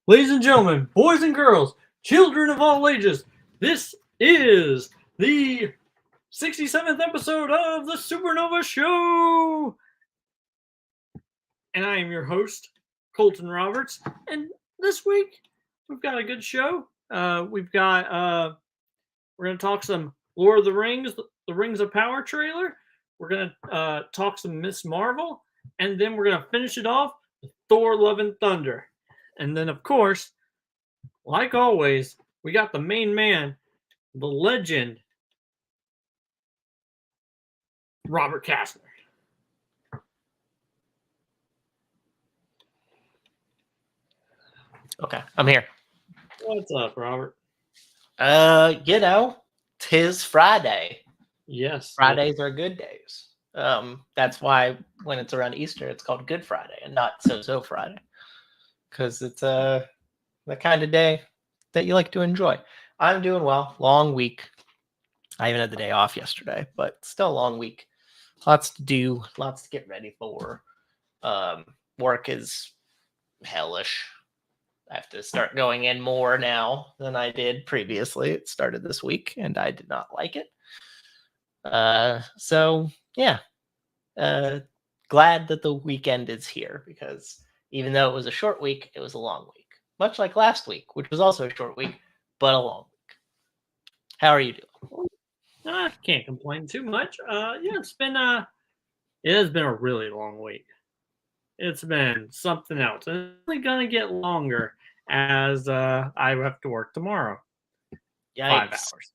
Ladies and gentlemen, boys and girls, children of all ages, this is the 67th episode of the Supernova Show. And I am your host, Colton Roberts. And this week, we've got a good show. We're going to talk some Lord of the Rings, the Rings of Power trailer. We're going to talk some Miss Marvel. And then we're going to finish it off with Thor Love and Thunder. And then, of course, like always, we got the main man, the legend, Robert Kastner. Okay, I'm here. What's up, Robert? Tis Friday. Yes. Fridays are good days. That's why when it's around Easter, it's called Good Friday and not So Friday. Because it's the kind of day that you like to enjoy. I'm doing well. Long week. I even had the day off yesterday, but still a long week. Lots to do, lots to get ready for. Work is hellish. I have to start going in more now than I did previously. It started this week, and I did not like it. Glad that the weekend is here, because even though it was a short week, it was a long week. Much like last week, which was also a short week, but a long week. How are you doing? I can't complain too much. It has been a really long week. It's been something else. And it's only going to get longer as I have to work tomorrow. Yikes. 5 hours.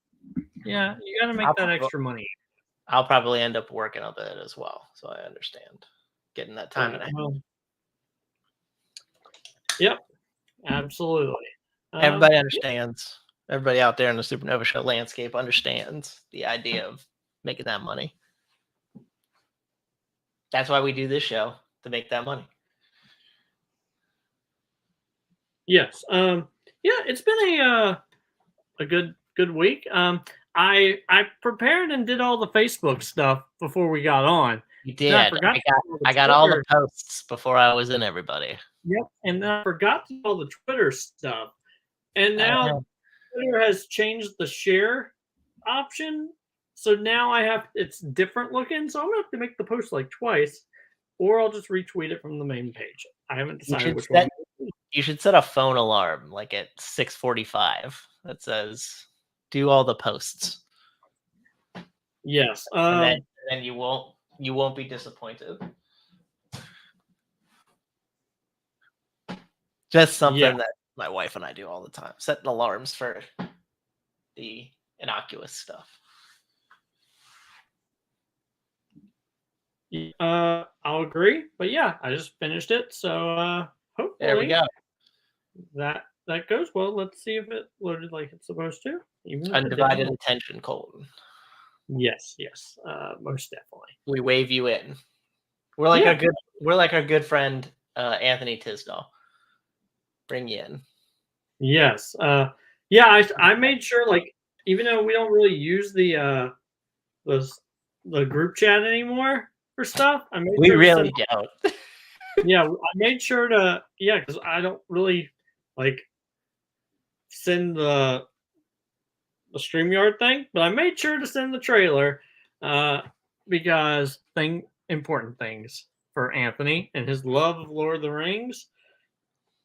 Yeah, you got to make that extra money. I'll probably end up working a bit as well, so I understand getting that time and a half. Yep, absolutely. Everybody understands. Everybody out there in the Supernova Show landscape understands the idea of making that money. That's why we do this show, to make that money. Yes. It's been a good week. I prepared and did all the Facebook stuff before we got on. You did. I got all the posts before I was in everybody. Yep. And then I forgot to do all the Twitter stuff. And now Twitter has changed the share option. So now it's different looking. So I'm gonna have to make the post like twice, or I'll just retweet it from the main page. I haven't decided which one. You should set a phone alarm like at 6:45 that says do all the posts. Yes. And then you won't be disappointed. Just something that my wife and I do all the time. Setting alarms for the innocuous stuff. I'll agree. But yeah, I just finished it. So hopefully there we go. That goes well. Let's see if it loaded like it's supposed to. Undivided attention, Colton. Yes, most definitely. We wave you in. We're like our good friend Anthony Tisdall. Bring you in. Yes. I made sure, like, even though we don't really use the group chat anymore for stuff, we really don't. Yeah, I made sure to because I don't really like send the StreamYard thing, but I made sure to send the trailer because important things for Anthony and his love of Lord of the Rings.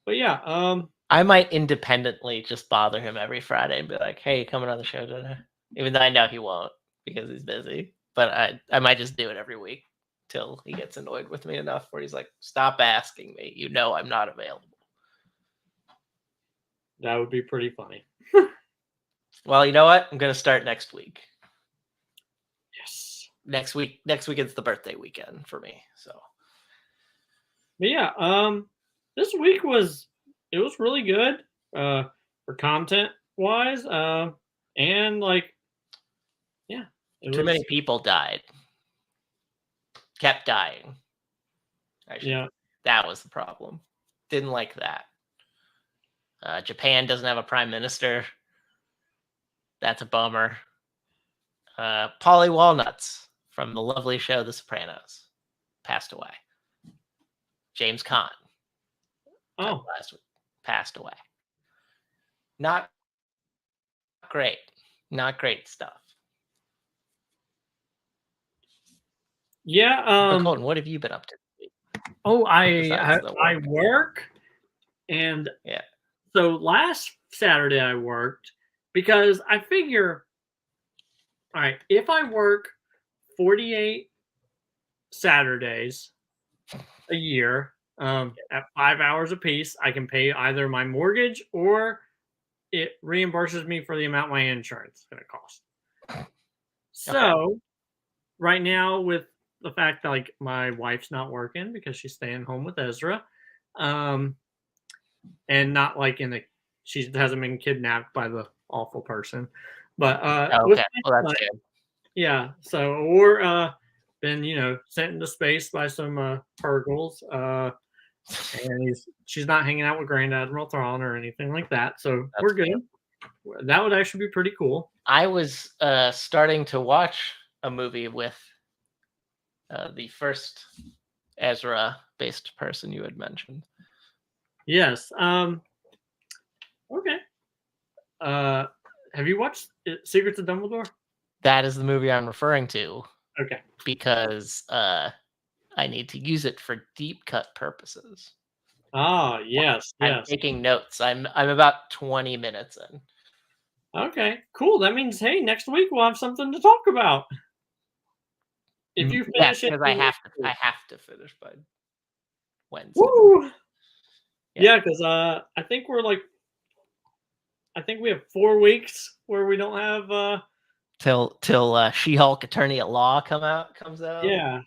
But yeah, I might independently just bother him every Friday and be like, "Hey, coming on the show today?" Even though I know he won't because he's busy. But I might just do it every week till he gets annoyed with me enough where he's like, "Stop asking me. You know I'm not available." That would be pretty funny. Well, you know what? I'm gonna start next week. Yes. Next week is the birthday weekend for me. So. But yeah, this week was really good for content wise, and like, yeah, too many people died, kept dying. Yeah, that was the problem. Didn't like that. Japan doesn't have a prime minister. That's a bummer. Polly Walnuts from the lovely show The Sopranos passed away. James Caan. Oh, last week. passed away. Not great. Not great stuff. Yeah. But Colton, what have you been up to? Oh, Besides the I work. work, and Yeah. so last Saturday I worked because I figure, all right, if I work 48 Saturdays a year, at 5 hours a piece, I can pay either my mortgage or it reimburses me for the amount my insurance is going to cost. So right now, with the fact that like my wife's not working because she's staying home with Ezra, and not like she hasn't been kidnapped by the awful person, but with Okay. Well, that's good. yeah. So or been sent into space by some Purgles, and she's not hanging out with Grand Admiral Thrawn or anything like that. So That's we're good. That would actually be pretty cool. I was starting to watch a movie with the first Ezra-based person you had mentioned. Yes. Okay. Have you watched Secrets of Dumbledore? That is the movie I'm referring to. Okay. Because I need to use it for deep cut purposes. Ah, yes, I'm yes. taking notes. I'm about 20 minutes in. Okay, cool. That means next week we'll have something to talk about. If you finish it, because I have to finish by Wednesday. Woo! Yeah, because I think we have 4 weeks where we don't have till She-Hulk Attorney at Law comes out. Yeah.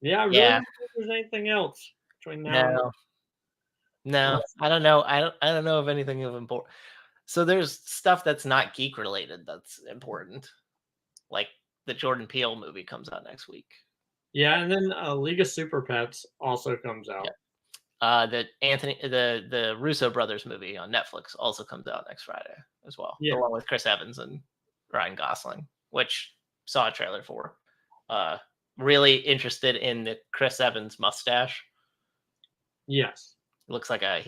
Yeah, I really don't think there's anything else between now and No, I don't know. I don't know of anything of important. So there's stuff that's not geek related that's important. Like the Jordan Peele movie comes out next week. Yeah, and then League of Super Pets also comes out. The Russo brothers movie on Netflix also comes out next Friday as well. Yeah. The one with Chris Evans and Ryan Gosling, which saw a trailer for. Really interested in the Chris Evans mustache. Yes. He looks like a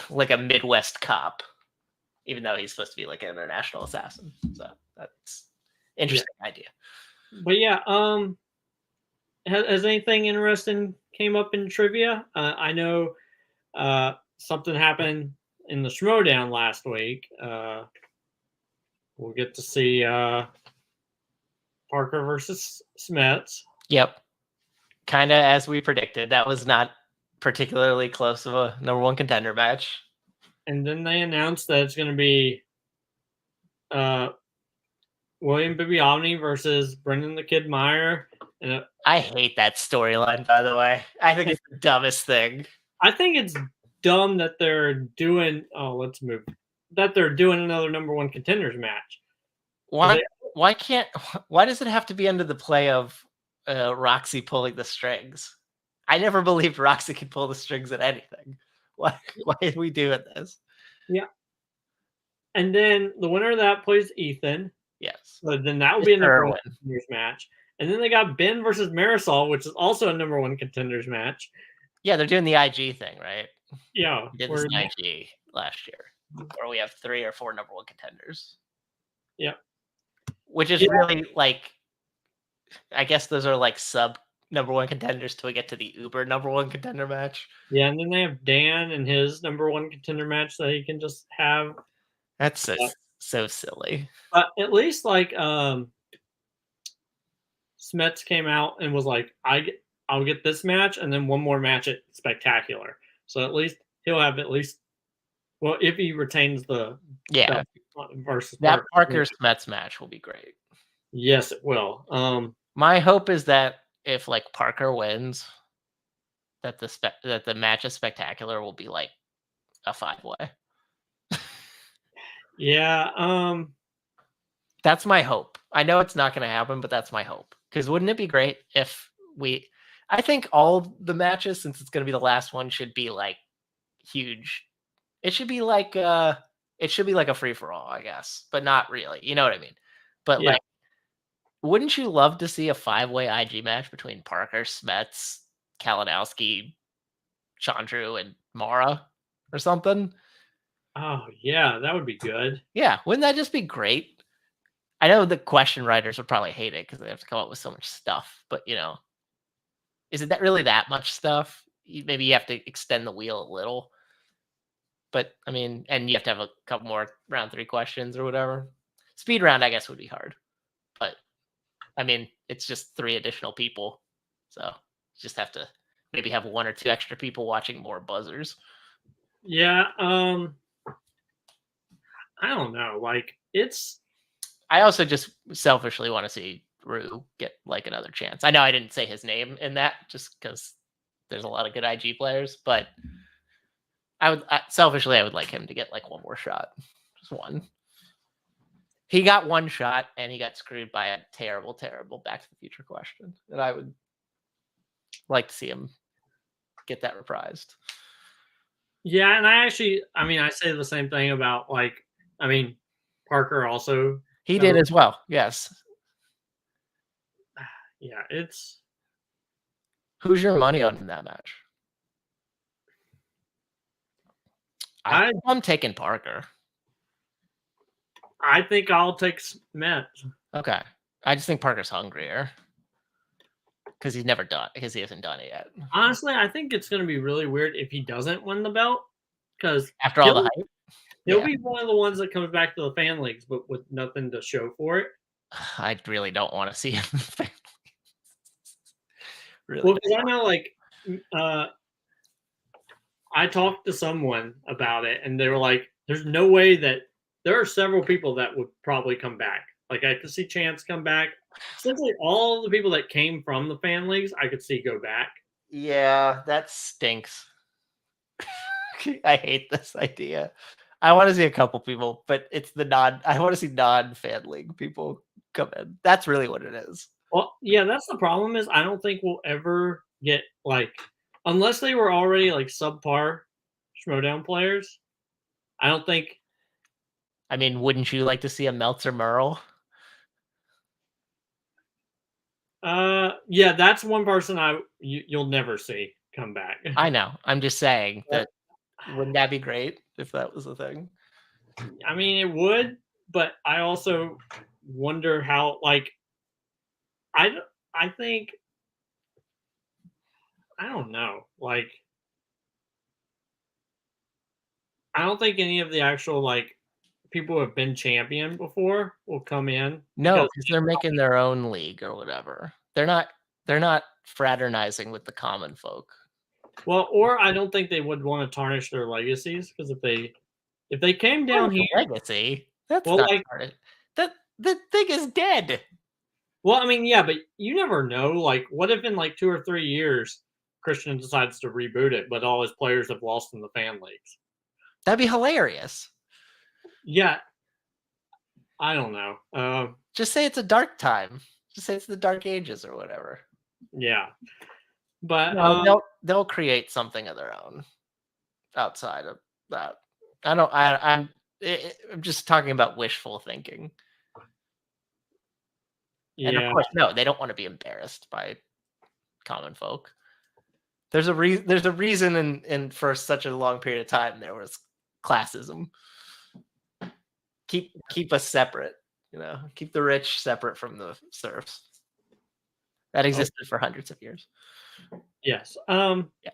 like a Midwest cop, even though he's supposed to be like an international assassin. So that's interesting idea. But yeah, has anything interesting came up in trivia? I know something happened in the Schmodown last week. We'll get to see Parker versus Smets. Yep. Kind of as we predicted. That was not particularly close of a number one contender match. And then they announced that it's going to be William Bibiani versus Brendan the Kid Meyer. And I hate that storyline, by the way. I think it's the dumbest thing. I think it's dumb that they're doing. That they're doing another number one contenders match. Why does it have to be under the play of Roxy pulling the strings? I never believed Roxy could pull the strings at anything. Why are we doing this? Yeah. And then the winner of that plays Ethan. Yes. So then that will be a number one contenders match. And then they got Ben versus Marisol, which is also a number one contenders match. Yeah, they're doing the IG thing, right? Yeah. We did this IG last year, where we have 3 or 4 number one contenders. Yeah. Which is really like, I guess those are like sub number one contenders till we get to the Uber number one contender match. Yeah, and then they have Dan and his number one contender match that he can just have. That's so silly. But at least like Smets came out and was like, I'll get this match and then one more match at Spectacular. So at least he'll have if he retains the versus that Parker Smets match will be great. Yes, it will. My hope is that if like Parker wins, that the match of Spectacular will be like a 5-way. Yeah. That's my hope. I know it's not going to happen, but that's my hope. Because wouldn't it be great if I think all the matches, since it's going to be the last one, should be like huge. It should be like a free for all, I guess, but not really. You know what I mean? But like, wouldn't you love to see a 5-way IG match between Parker, Smets, Kalinowski, Chandru, and Mara or something. Oh yeah, that would be good. Yeah, wouldn't that just be great? I know the question writers would probably hate it because they have to come up with so much stuff, but is it that really that much stuff? Maybe you have to extend the wheel a little, but I mean, and you have to have a couple more round 3 questions or whatever. Speed round, I guess, would be hard, but I mean, it's just 3 additional people, so you just have to maybe have 1 or 2 extra people watching more buzzers. Yeah, I don't know. Like I also just selfishly want to see Rue get like another chance. I know I didn't say his name in that just because there's a lot of good IG players, but selfishly I would like him to get like one more shot, just one. He got one shot and he got screwed by a terrible, terrible Back to the Future question, and I would like to see him get that reprised. Yeah, and I say the same thing about Parker also. He did as well. Yes. Yeah, it's. Who's your money on in that match? I'm taking Parker. I think I'll take Smith. Okay. I just think Parker's hungrier because he hasn't done it yet. Honestly, I think it's going to be really weird if he doesn't win the belt because after all the hype, he'll be one of the ones that comes back to the fan leagues, but with nothing to show for it. I really don't want to see him. Really? Well, because I know, I talked to someone about it, and they were like, "There's no way that there are several people that would probably come back. Like I could see Chance come back. Essentially, all the people that came from the fan leagues, I could see go back." Yeah, that stinks. I hate this idea. I want to see a couple people, but it's I want to see non-fan league people come in. That's really what it is. Well, yeah, that's the problem is I don't think we'll ever get unless they were already subpar Schmodown players. I don't think. I mean, wouldn't you like to see a Meltzer Merle? Yeah, that's one person you'll never see come back. I know. I'm just saying that. Wouldn't that be great if that was the thing? I mean, it would, but I also wonder how. I think I don't know. I don't think any of the actual people who have been champion before will come in. No, because they're making their own league or whatever. They're not fraternizing with the common folk. Well, or I don't think they would want to tarnish their legacies because if they came down here, legacy, that's not that the thing is dead. Well, I mean, yeah, but you never know. What if in 2 or 3 years Christian decides to reboot it, but all his players have lost in the fan leagues? That'd be hilarious. Yeah, I don't know. Just say it's a dark time. Just say it's the Dark Ages or whatever. Yeah, but they'll create something of their own outside of that. I'm just talking about wishful thinking. Yeah. And of course, no, they don't want to be embarrassed by common folk. There's a reason in for such a long period of time there was classism. Keep us separate, keep the rich separate from the serfs. That existed for hundreds of years. Yes. Yeah.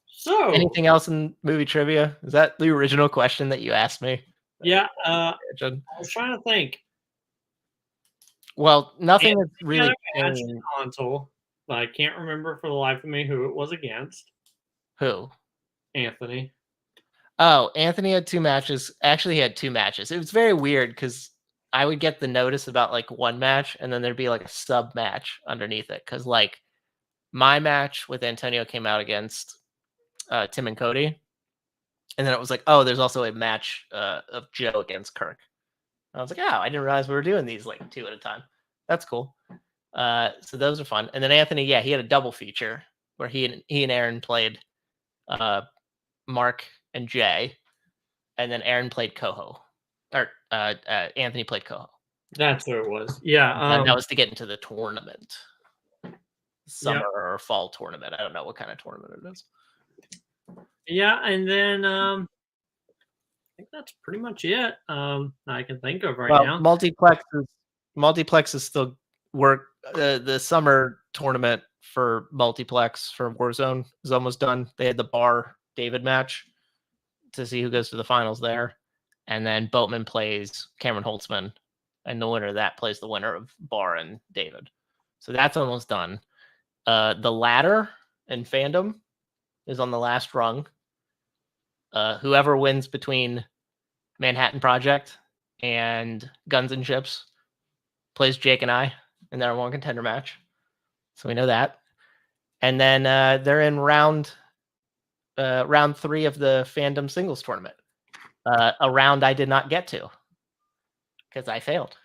So anything else in movie trivia? Is that the original question that you asked me? Yeah. I was trying to think. Well, nothing that's really console, but I can't remember for the life of me who it was against. Who? Anthony. Oh, Anthony had 2 matches. Actually, he had 2 matches. It was very weird because I would get the notice about one match, and then there'd be a sub match underneath it. Because my match with Antonio came out against Tim and Cody, and then it was oh, there's also a match of Joe against Kirk. I was oh, I didn't realize we were doing these 2 at a time. That's cool. So those are fun. And then Anthony, yeah, he had a double feature where he and Aaron played Mark and Jay, and then Aaron played Coho, or Anthony played Coho. That's what it was. Yeah, and that was to get into the tournament. summer or fall tournament. I don't know what kind of tournament it is. Yeah, and then I think that's pretty much it. I can think of right now. Multiplexes still work. The summer tournament for multiplex for Warzone is almost done. They had the Bar David match to see who goes to the finals there, and then Boatman plays Cameron Holtzman, and the winner of that plays the winner of Bar and David. So that's almost done. The ladder and fandom is on the last rung. Whoever wins between Manhattan Project and Guns and Ships plays Jake and I in their one contender match. So we know that. And then they're in round 3 of the fandom singles tournament. A round I did not get to because I failed.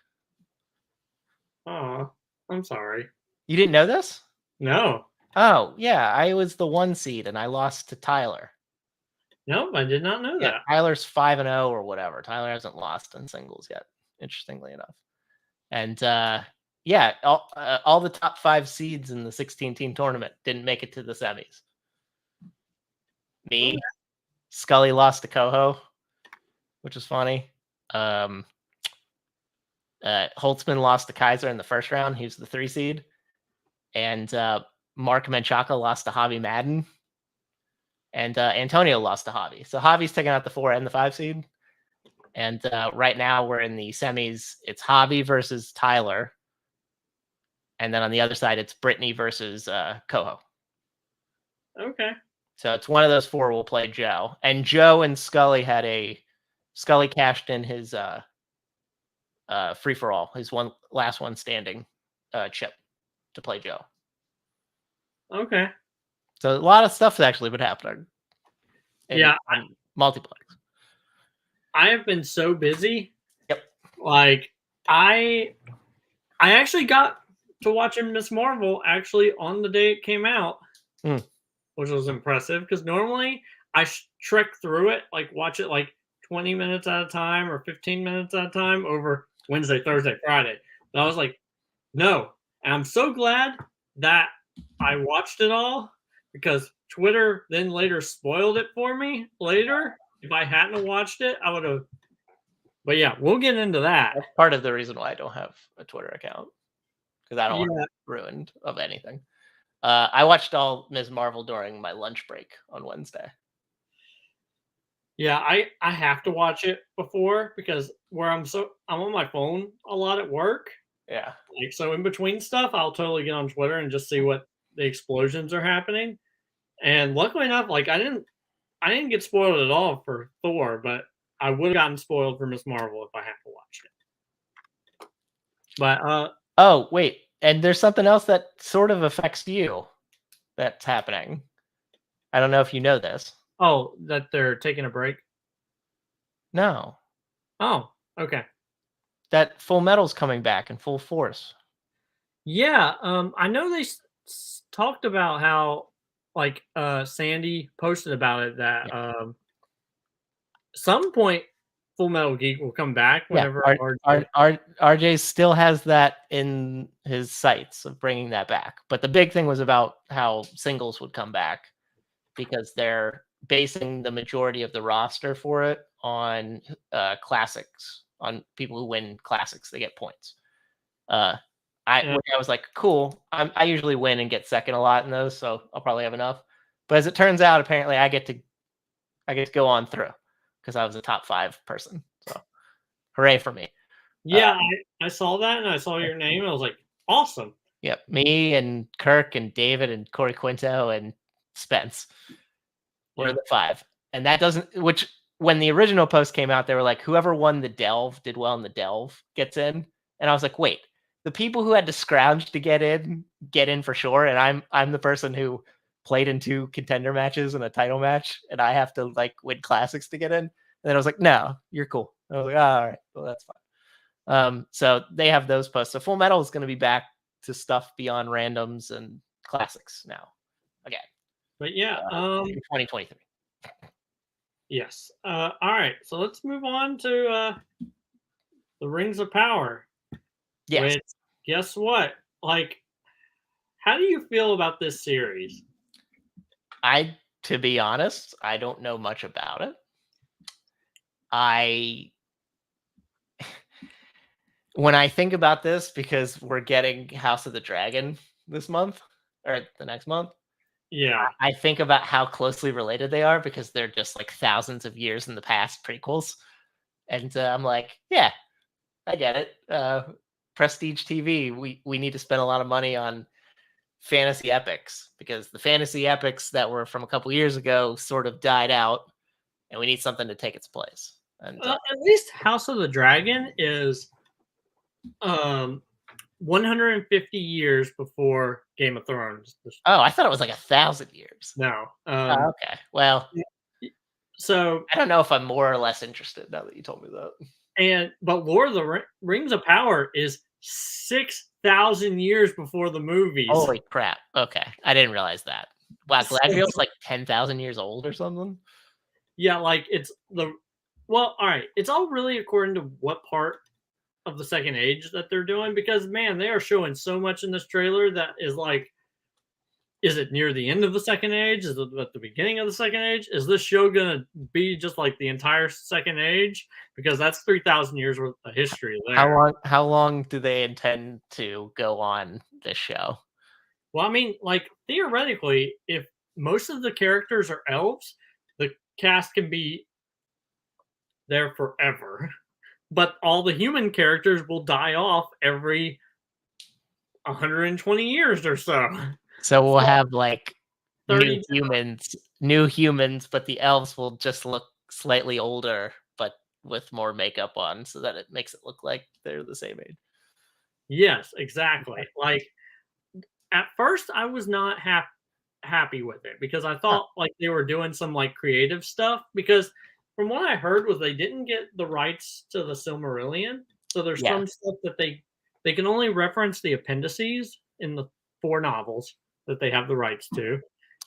Oh, I'm sorry. You didn't know this? No. Oh, yeah. I was the 1 seed and I lost to Tyler. Nope, I did not know that. Tyler's 5-0 or whatever. Tyler hasn't lost in singles yet, interestingly enough. And all the top 5 seeds in the 16-team tournament didn't make it to the semis. Me, Scully lost to Coho, which is funny. Holtzman lost to Kaiser in the first round. He was the 3 seed. And Mark Menchaca lost to Javi Madden. And Antonio lost to Javi. So Javi's taking out the 4 and the 5 seed. And right now we're in the semis. It's Javi versus Tyler. And then on the other side, it's Brittany versus Coho. Okay. So it's one of those 4 will play Joe. And Joe and Scully Scully cashed in his free-for-all, his last one standing chip to play Joe. Okay. So a lot of stuff has actually been happening. On multiplex. I have been so busy. Yep. Like I actually got to watching Miss Marvel actually on the day it came out, which was impressive because normally I trek through it, like watch it like 20 minutes at a time or 15 minutes at a time over Wednesday, Thursday, Friday. But I was like, no. And I'm so glad that I watched it all because Twitter then later spoiled it for me later. If I hadn't watched it, I would have. But yeah, we'll get into that. That's part of the reason why I don't have a Twitter account because I don't want to get ruined of anything. I watched all Ms. Marvel during my lunch break on Wednesday. Yeah, I have to watch it before because I'm on my phone a lot at work. Yeah. Like so in between stuff, I'll totally get on Twitter and just see what the explosions are happening. And luckily enough, like I didn't get spoiled at all for Thor, but I would have gotten spoiled for Miss Marvel if I had to watch it. But oh wait, and there's something else that sort of affects you that's happening. I don't know if you know this. Oh, that they're taking a break? No. Oh, okay. That Full Metal's coming back in full force. Yeah, I know they talked about how like Sandy posted about it that some point Full Metal Geek will come back whenever RJ still has that in his sights of bringing that back. But the big thing was about how singles would come back because they're basing the majority of the roster for it on classics, on people who win classics. They get points. I was like, cool. I usually win and get second a lot in those, so I'll probably have enough. But as it turns out, apparently I get to go on through because I was a top 5 person. So hooray for me. Yeah, I saw that and I saw your name and I was like, awesome. Yep. Me and Kirk and David and Corey Quinto and Spence were the 5. And that doesn't, which when the original post came out, they were like, whoever won the Delve, did well in the Delve, gets in. And I was like, wait, the people who had to scrounge to get in for sure. And I'm the person who played in 2 contender matches and a title match, and I have to like win classics to get in. And then I was like, no, you're cool. I was like, oh, all right, well, that's fine. So they have those posts. So Full Metal is going to be back to stuff beyond randoms and classics now again. But yeah, in 2023. Yes. All right. So let's move on to the Rings of Power. Yes. Which, guess what? Like, how do you feel about this series? To be honest, I don't know much about it. When I think about this, because we're getting House of the Dragon this month or the next month, Yeah. I think about how closely related they are because they're just like thousands of years in the past prequels. And I'm like, yeah, I get it. Prestige TV, we need to spend a lot of money on fantasy epics because the fantasy epics that were from a couple years ago sort of died out, and we need something to take its place. And At least House of the Dragon is 150 years before Game of Thrones. oh, I thought it was like 1,000 years. No. Oh, okay. Well, So I don't know if I'm more or less interested now that you told me that. but Lord of the Rings of Power is 6,000 years before the movies. Holy crap! Okay, I didn't realize that. Wow, Galadriel's like 10,000 years old or something. Yeah, like all right. It's all really according to what part of the Second Age that they're doing because man, they are showing so much in this trailer that is like, is it near the end of the Second Age? Is it at the beginning of the Second Age? Is this show gonna be just like the entire Second Age? Because that's 3,000 years worth of history there. How long do they intend to go on this show? Well, I mean, like theoretically, if most of the characters are elves, the cast can be there forever. But all the human characters will die off every 120 years or so. So we'll have like 30 new humans, but the elves will just look slightly older, but with more makeup on, so that it makes it look like they're the same age. Yes, exactly. Like at first, I was not happy with it because I thought like they were doing some like creative stuff. Because from what I heard was they didn't get the rights to the Silmarillion, so there's some stuff that they can only reference the appendices in the 4 novels that they have the rights to.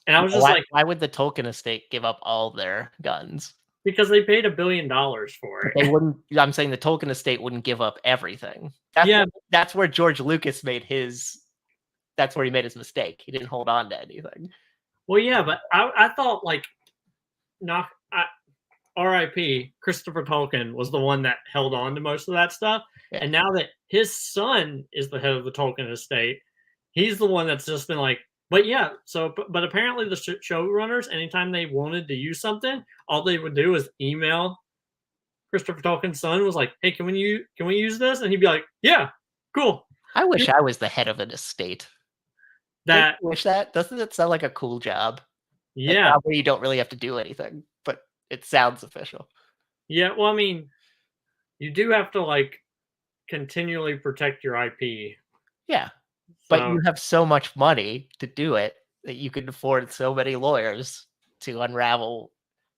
And I was just like, why would the Tolkien estate give up all their guns? Because they paid $1 billion for it. They wouldn't. I'm saying the Tolkien estate wouldn't give up everything. That's where George Lucas made his. That's where he made his mistake. He didn't hold on to anything. Well, yeah, but I thought like, R.I.P. Christopher Tolkien was the one that held on to most of that stuff, and now that his son is the head of the Tolkien estate, he's the one that's just been like, but yeah. So, but apparently the showrunners, anytime they wanted to use something, all they would do is email Christopher Tolkien's son, was like, hey, can we use this? And he'd be like, yeah, cool. I wish I was the head of an estate. Doesn't it sound like a cool job? Yeah, a job where you don't really have to do anything, but it sounds official. Yeah, well, I mean, you do have to like continually protect your IP. Yeah, but you have so much money to do it that you can afford so many lawyers to unravel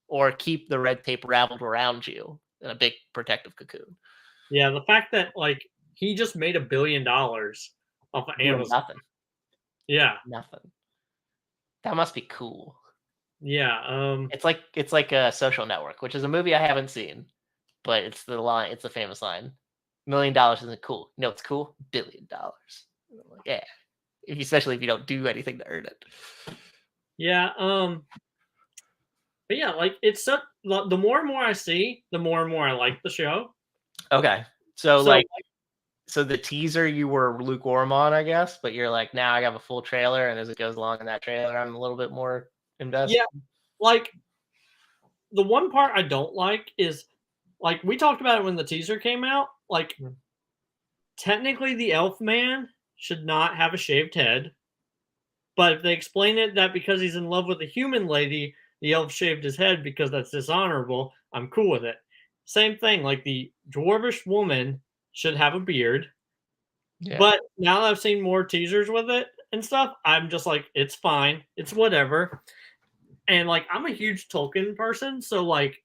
or keep the red tape raveled around you in a big protective cocoon. Yeah, the fact that like he just made $1 billion off of Amazon. Nothing. Yeah, nothing. That must be cool. Yeah, it's like a Social Network, which is a movie I haven't seen, but it's the line. It's a famous line. $1 million isn't cool. You know what's cool? $1 billion. Like, yeah, especially if you don't do anything to earn it. Yeah. But yeah, like it's the more and more I see, the more and more I like the show. Okay, so the teaser you were lukewarm on, I guess, but you're like, now I have a full trailer, and as it goes along in that trailer, I'm a little bit more invested. Yeah, like the one part I don't like is like we talked about it when the teaser came out. Like technically, the elf man should not have a shaved head, but if they explain it that because he's in love with a human lady, the elf shaved his head because that's dishonorable, I'm cool with it. Same thing, like the dwarvish woman should have a beard. Yeah. But now that I've seen more teasers with it and stuff, I'm just like, it's fine. It's whatever. And like, I'm a huge Tolkien person. So like,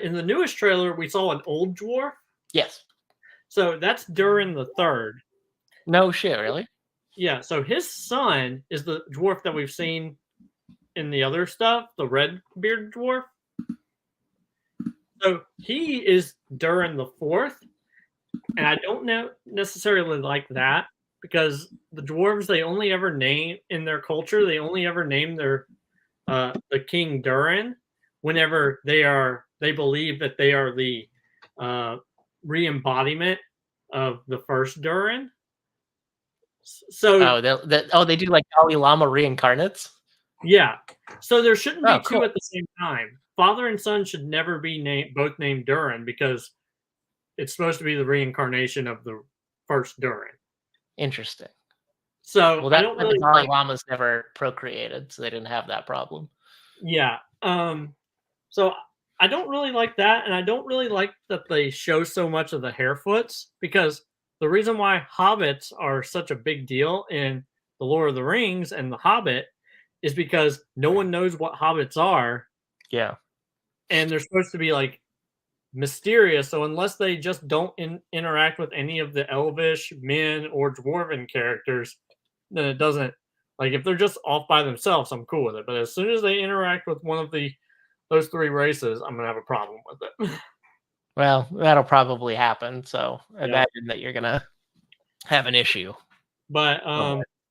in the newest trailer, we saw an old dwarf. Yes. So that's Durin the Third. No shit, really? Yeah. So his son is the dwarf that we've seen in the other stuff, the red bearded dwarf. So he is Durin the Fourth. And I don't necessarily like that because the dwarves, they only ever name in their culture, they only ever name their the king Durin whenever they believe that they are the re-embodiment of the first Durin. So they do like Dalai Lama reincarnates. yeah, so there shouldn't be two cool. at the same time. Father and son should never be both named Durin because it's supposed to be the reincarnation of the first Durin. Interesting. So Well, I don't really the Dalai Lama's never procreated, so they didn't have that problem. Yeah. So I don't really like that, and I don't really like that they show so much of the Harefoots because the reason why hobbits are such a big deal in the Lord of the Rings and the Hobbit is because no one knows what hobbits are, Yeah. and they're supposed to be like mysterious. So unless they just don't interact with any of the elvish, men, or dwarven characters, then it doesn't. Like if they're just off by themselves, I'm cool with it. But as soon as they interact with one of those three races, I'm gonna have a problem with it. Well, that'll probably happen. So Yeah. imagine that you're gonna have an issue. But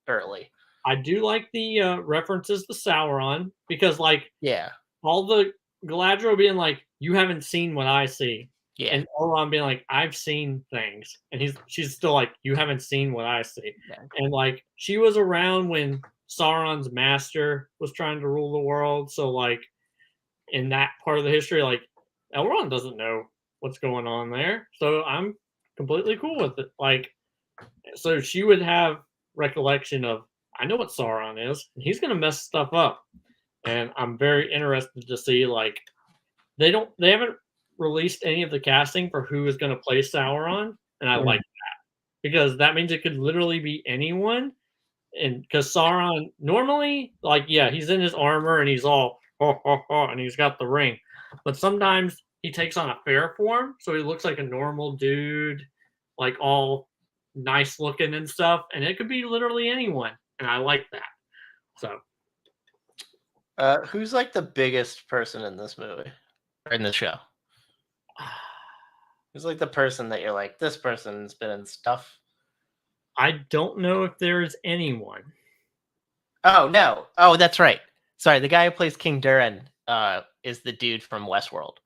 early. I do like the references to Sauron because like Yeah. all the Galadriel being like, "You haven't seen what I see," Yeah. and Elrond being like, "I've seen things," and she's still like, "You haven't seen what I see," Yeah. and like she was around when Sauron's master was trying to rule the world, so like in that part of the history, like Elrond doesn't know what's going on there, so I'm completely cool with it. Like, so she would have recollection of, I know what Sauron is, and he's gonna mess stuff up, and I'm very interested to see like they haven't released any of the casting for who is going to play Sauron, and I like that because that means it could literally be anyone. And because Sauron normally, like, yeah, he's in his armor and he's all and he's got the ring, but sometimes he takes on a fair form, so he looks like a normal dude, like all nice looking and stuff, and it could be literally anyone, and I like that. So, who's like the biggest person in this movie or in the show? Who's like the person that you're like, this person's been in stuff? I don't know if there's anyone. Oh no! Oh, that's right. Sorry, the guy who plays King Durin is the dude from Westworld.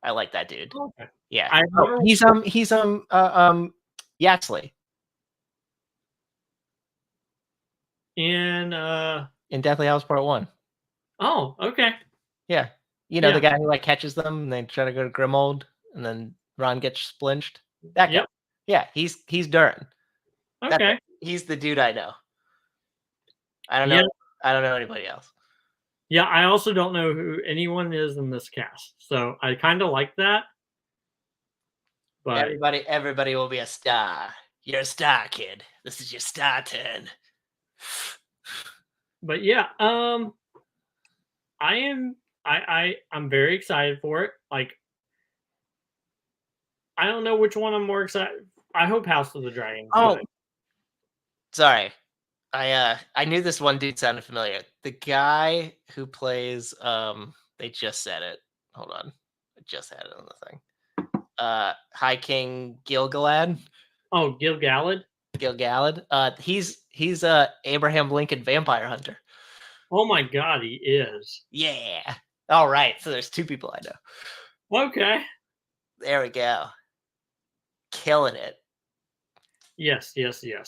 I like that dude. Okay. Yeah. He's Yaxley in Deathly Hallows Part 1. Oh, okay. Yeah. You know, the guy who like catches them and they try to go to Grimold and then Ron gets splinched. That guy. Yep. Yeah, he's Durin. Okay. He's the dude I know. I don't know. I don't know anybody else. Yeah, I also don't know who anyone is in this cast, so I kind of like that. But everybody will be a star. You're a star, kid. This is your star turn. But yeah, I'm very excited for it. Like, I don't know which one I'm more excited. I hope House of the Dragon. Oh, sorry. I knew this one dude sounded familiar. The guy who plays they just said it. Hold on. I just had it on the thing. High King Gil-galad. Oh, Gil-galad? Gil-galad. He's Abraham Lincoln vampire hunter. Oh my god, he is. Yeah. All right. So there's two people I know. Okay. There we go. Killing it. Yes.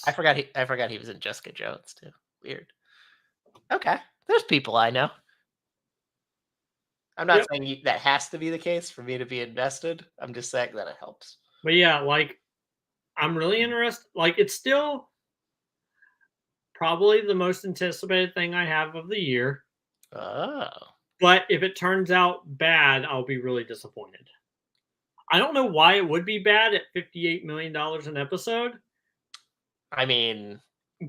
I forgot he was in Jessica Jones too. Weird. Okay. There's people I know. I'm not saying that has to be the case for me to be invested. I'm just saying that it helps. But yeah, like, I'm really interested. Like, it's still probably the most anticipated thing I have of the year. Oh. But if it turns out bad, I'll be really disappointed. I don't know why it would be bad at $58 million an episode. I mean,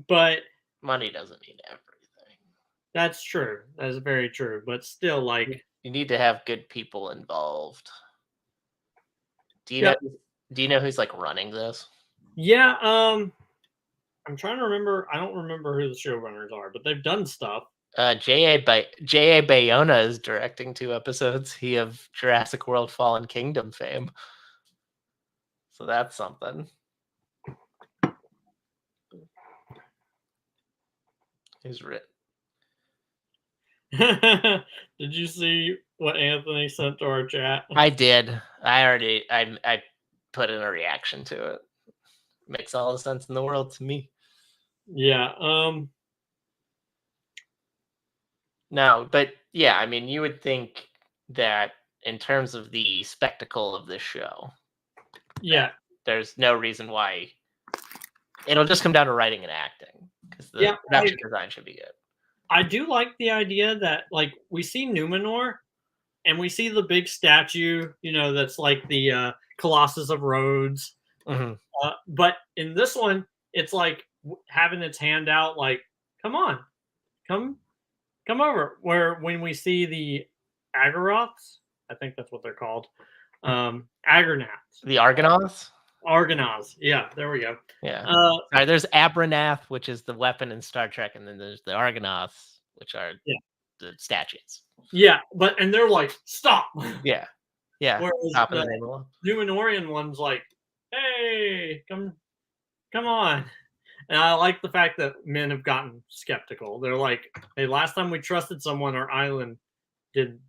but money doesn't mean everything. That's true. That's very true. But still, like, you need to have good people involved. Do you know who's like running this? Yeah, I'm trying to remember. I don't remember who the showrunners are, but they've done stuff. J.A. Bayona is directing 2 episodes. He of Jurassic World Fallen Kingdom fame. So that's something. He's written. Did you see what Anthony sent to our chat? I did. I put in a reaction to it. Makes all the sense in the world to me. Yeah. No, but yeah, I mean, you would think that in terms of the spectacle of this show, Yeah. there's no reason why it'll just come down to writing and acting because the production design should be good. I do like the idea that like we see Numenor and we see the big statue, that's like the Colossus of Rhodes. Mm-hmm. But in this one, it's like having its hand out, like, come on, come over. Where when we see the Agoroths, I think that's what they're called, Agronauts. The Argonauts? Argonauts. Yeah, there we go. Yeah. There's Abranath, which is the weapon in Star Trek, and then there's the Argonauts, which are the statues. Yeah, and they're like, stop. Yeah. Yeah. Whereas Top of the the name Numenorian one's like, hey, come on. And I like the fact that men have gotten skeptical. They're like, hey, last time we trusted someone, our island did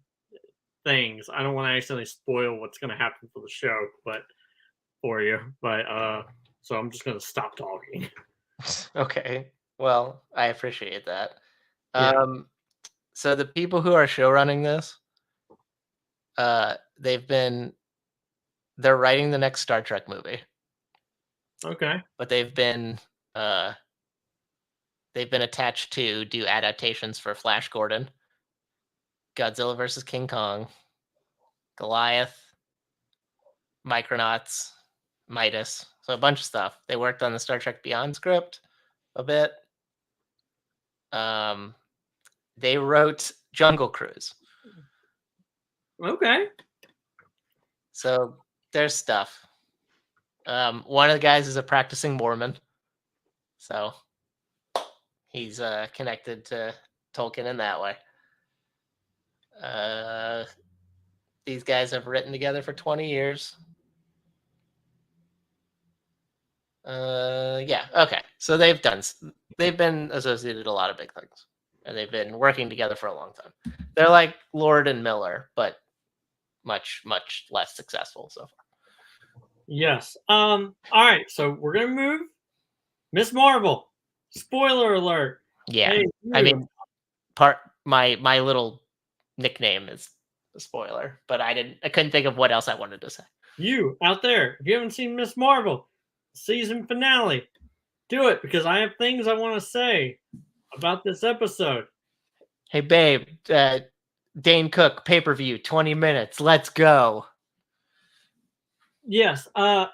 things. I don't want to accidentally spoil what's going to happen for the show, for you. So I'm just going to stop talking. Okay. Well, I appreciate that. Yeah. So the people who are show running this, they're writing the next Star Trek movie. Okay. But they've been attached to do adaptations for Flash Gordon, Godzilla vs. King Kong, Goliath, Micronauts, Midas. So a bunch of stuff. They worked on the Star Trek Beyond script a bit. They wrote Jungle Cruise. Okay. So there's stuff. One of the guys is a practicing Mormon. So he's connected to Tolkien in that way. These guys have written together for 20 years. Yeah, okay. So they've been associated with a lot of big things. And they've been working together for a long time. They're like Lord and Miller, but much, much less successful so far. Yes. All right, so we're gonna move. Ms. Marvel. Spoiler alert. Yeah. Hey, I mean, my little nickname is a spoiler, but I couldn't think of what else I wanted to say. You out there, if you haven't seen Ms. Marvel season finale, do it because I have things I want to say about this episode. Hey babe, Dane Cook pay-per-view 20 minutes. Let's go. Yes. So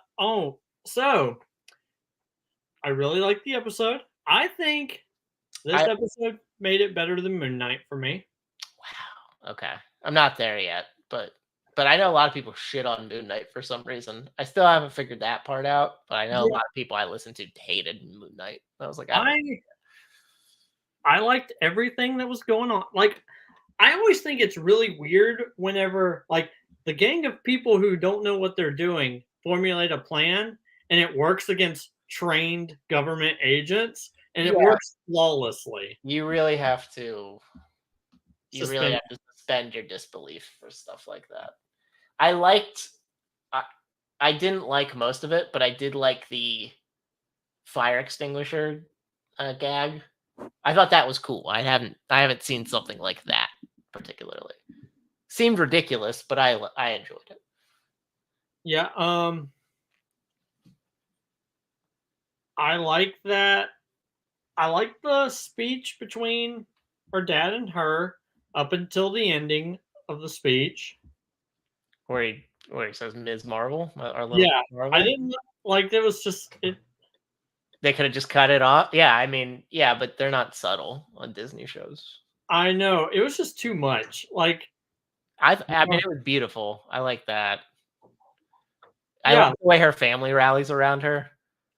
I really like the episode. I think this episode made it better than Moon Knight for me. Wow. Okay. I'm not there yet, but I know a lot of people shit on Moon Knight for some reason. I still haven't figured that part out, but I know a lot of people I listened to hated Moon Knight. I was like, I liked everything that was going on. Like, I always think it's really weird whenever, like, the gang of people who don't know what they're doing formulate a plan and it works against trained government agents and it works flawlessly. You really have to suspend your disbelief for stuff like that. I didn't like most of it, but I did like the fire extinguisher gag. I thought that was cool. I haven't seen something like that particularly. Seemed ridiculous, but I enjoyed it. Yeah, I like that. I like the speech between her dad and her up until the ending of the speech. Where he says Ms. Marvel? Marvel? I didn't like it was just it. They could have just cut it off. Yeah, I mean, yeah, but they're not subtle on Disney shows. I know. It was just too much. Like I mean, it was beautiful. I like that. I like the way her family rallies around her.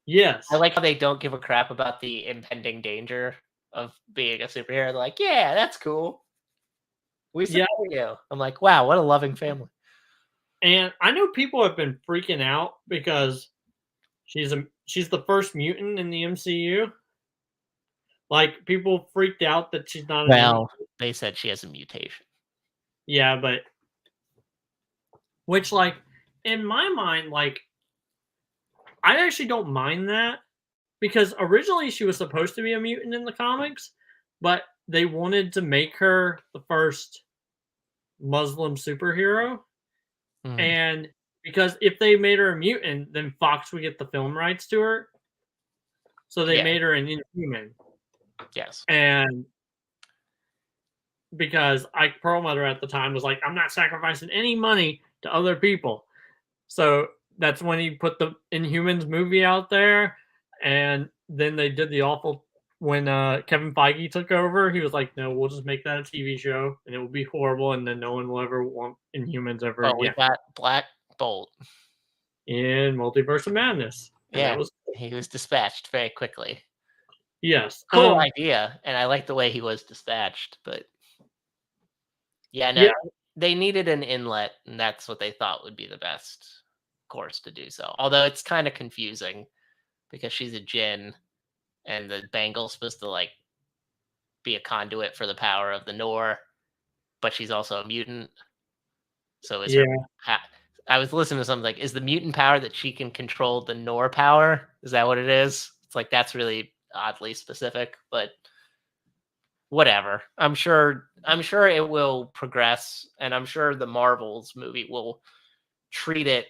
Yes. I like how they don't give a crap about the impending danger of being a superhero. They're like, yeah, that's cool. We support you. I'm like, wow, what a loving family. And I know people have been freaking out because she's the first mutant in the MCU. Like people freaked out that she's not an Well, they said she has a mutation. yeah, but which like in my mind, like I actually don't mind that because originally she was supposed to be a mutant in the comics, but they wanted to make her the first Muslim superhero. Mhm. And because if they made her a mutant, then Fox would get the film rights to her. So they Yeah. made her an Inhuman. Yes. And because Ike Perlmutter at the time was like, I'm not sacrificing any money to other people. So that's when he put the Inhumans movie out there. And then they did the awful when Kevin Feige took over, he was like, no, we'll just make that a TV show and it will be horrible. And then no one will ever want Inhumans ever Well, we again got Black Bolt. in Multiverse of Madness. And that Yeah, was, he was dispatched very quickly. yes. Cool idea, and I like the way he was dispatched, but yeah, no, Yeah. they needed an inlet, and that's what they thought would be the best course to do so. Although it's kind of confusing because she's a djinn, and the bangle's supposed to like be a conduit for the power of the Nor, but she's also a mutant. So is her? Yeah. I was listening to something like, is the mutant power that she can control the Nor power? Is that what it is? It's like that's really oddly specific, but whatever. I'm sure it will progress, and I'm sure the Marvels movie will treat it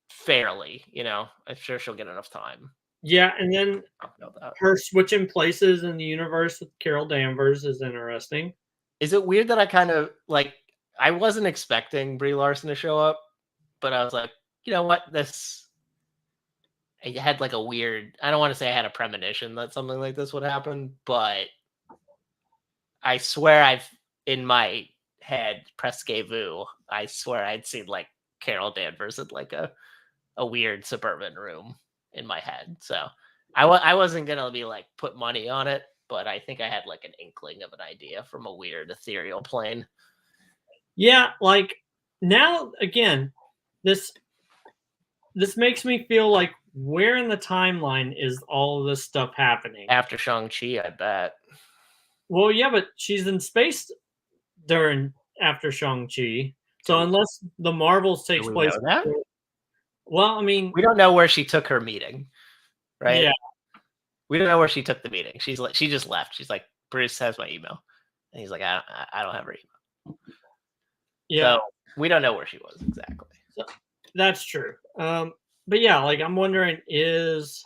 fairly. I'm sure she'll get enough time. Yeah. And then About that. her switching places in the universe with Carol Danvers is interesting. Is it weird that I kind of like? I wasn't expecting Brie Larson to show up, but I was like, you know what, this. I had like a weird. I don't want to say I had a premonition that something like this would happen, but I swear I've in my head Presque-Vu. I swear I'd seen like Carol Danvers in like a weird suburban room in my head. So I wasn't gonna be like put money on it, but I think I had like an inkling of an idea from a weird ethereal plane. Yeah, like now again, this this makes me feel like where in the timeline is all of this stuff happening? After Shang-Chi, I bet. Well, yeah, but she's in space during after Shang-Chi. So Do, unless the Marvels do takes we place know that? well, I mean, We don't know where she took her meeting, right? yeah, We don't know where she took the meeting. She just left. She's like, Bruce has my email, and he's like, I don't have her email. yeah. So we don't know where she was exactly. So, that's true. But yeah, like I'm wondering is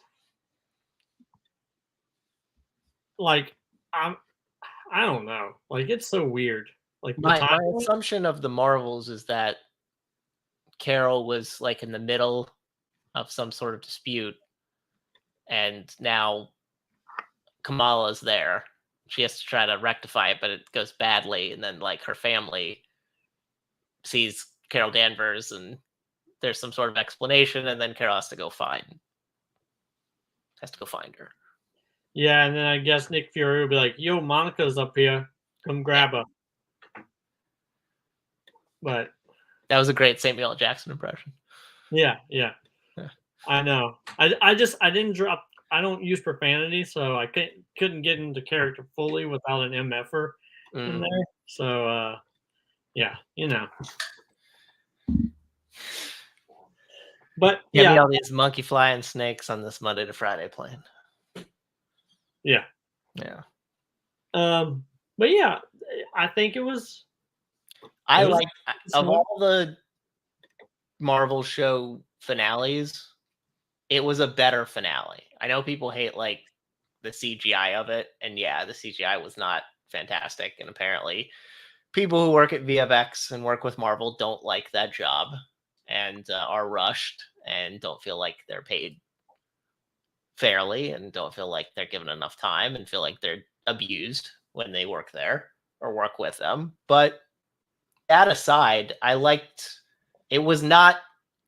like I don't know. Like it's so weird. Like the My timeline. assumption of the Marvels is that Carol was like in the middle of some sort of dispute, and now Kamala's there. She has to try to rectify it, but it goes badly, and then like her family sees Carol Danvers, and there's some sort of explanation, and then Carol has to go find her. Yeah, and then I guess Nick Fury will be like, "Yo, Monica's up here. Come grab her." But That was a great Samuel L. Jackson impression. yeah, Yeah. I know. I didn't drop. I don't use profanity, so I couldn't get into character fully without an MFer in there. So yeah, But Give me yeah, all these monkey flying snakes on this Monday to Friday plane. yeah. Yeah. But yeah, I think it was. I was like of all the Marvel show finales, it was a better finale. I know people hate like the CGI of it, and yeah, the CGI was not fantastic, and apparently people who work at VFX and work with Marvel don't like that job and are rushed and don't feel like they're paid fairly and don't feel like they're given enough time and feel like they're abused when they work there or work with them. But that aside, I liked it was not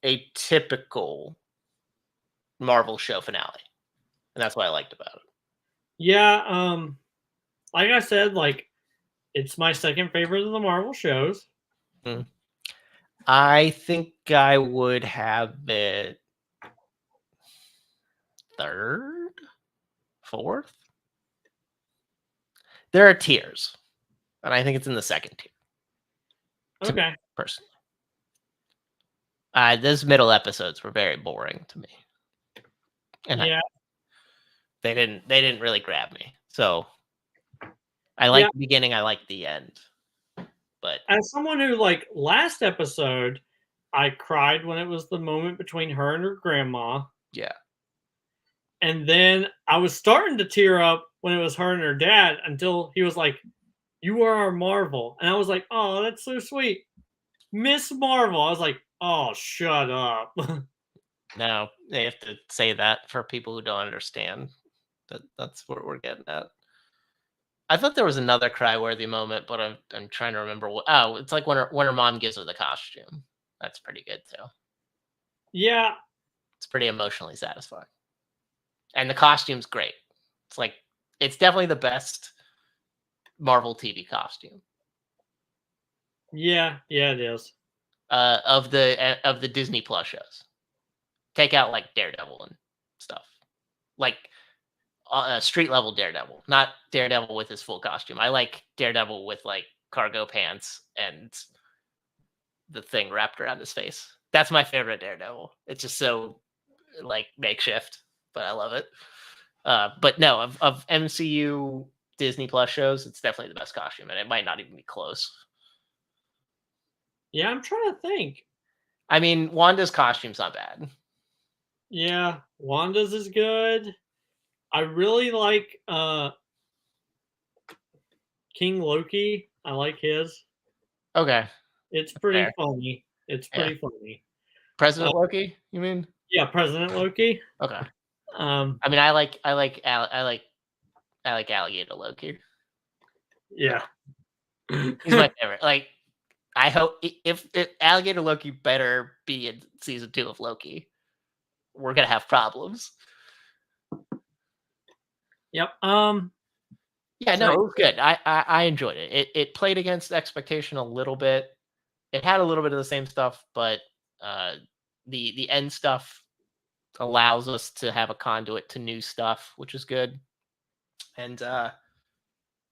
a typical Marvel show finale. And that's what I liked about it. Yeah, like I said, like it's my second favorite of the Marvel shows. I think I would have it third, fourth. There are tiers, and I think it's in the second tier. Okay. Personally, those middle episodes were very boring to me, and Yeah. they didn't really grab me. So I like the beginning, I like the end, but As someone who like last episode, I cried when it was the moment between her and her grandma. yeah. And then I was starting to tear up when it was her and her dad until he was like, "You are our Marvel." And I was like, "Oh, that's so sweet. Miss Marvel." I was like, "Oh, shut up." No, they have to say that for people who don't understand. That's what we're getting at. I thought there was another cry-worthy moment, but I'm trying to remember what. Oh, it's like when her mom gives her the costume. That's pretty good too. Yeah. It's pretty emotionally satisfying, and the costume's great. It's definitely the best Marvel TV costume Yeah, it is. of the Disney Plus shows. Take out like Daredevil and stuff, like street level Daredevil, not Daredevil with his full costume. I like Daredevil with like cargo pants and the thing wrapped around his face. That's my favorite Daredevil. It's just so like makeshift, but I love it. But no, of MCU Disney Plus shows, it's definitely the best costume, and it might not even be close. Yeah, I'm trying to think. I mean, Wanda's costume's not bad. Yeah, Wanda's is good. I really like King Loki. I like his. Okay, It's pretty fair. funny. It's Yeah, pretty funny. President Loki. You mean? Yeah, President Loki. Okay. Um, I mean, I like Alligator Loki. yeah. He's my favorite. Like, I hope if Alligator Loki better be in season 2 of Loki, we're gonna have problems. Yep. Yeah, So no, it was good. I enjoyed it. It played against expectation a little bit. It had a little bit of the same stuff, but the end stuff allows us to have a conduit to new stuff, which is good. And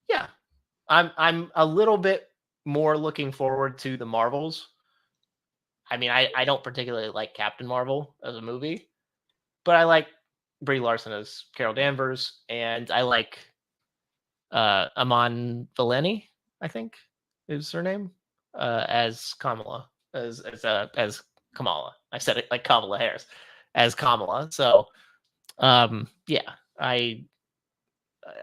yeah, I'm a little bit more looking forward to the Marvels. I mean, I don't particularly like Captain Marvel as a movie, but I like Brie Larson as Carol Danvers, and I like Amon Valeni, I think is her name, as Kamala, as Kamala. I said it like Kamala Harris, as Kamala. So yeah,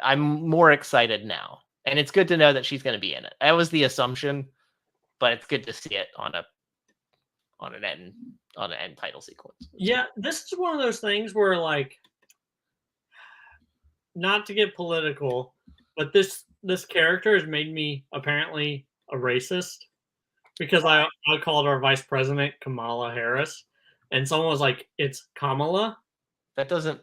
I'm more excited now, and it's good to know that she's going to be in it. That was the assumption, but it's good to see it on an end title sequence. yeah, this is one of those things where like, not to get political, but this character has made me apparently a racist because I called our vice president Kamala Harris, and someone was like, "It's Kamala." That doesn't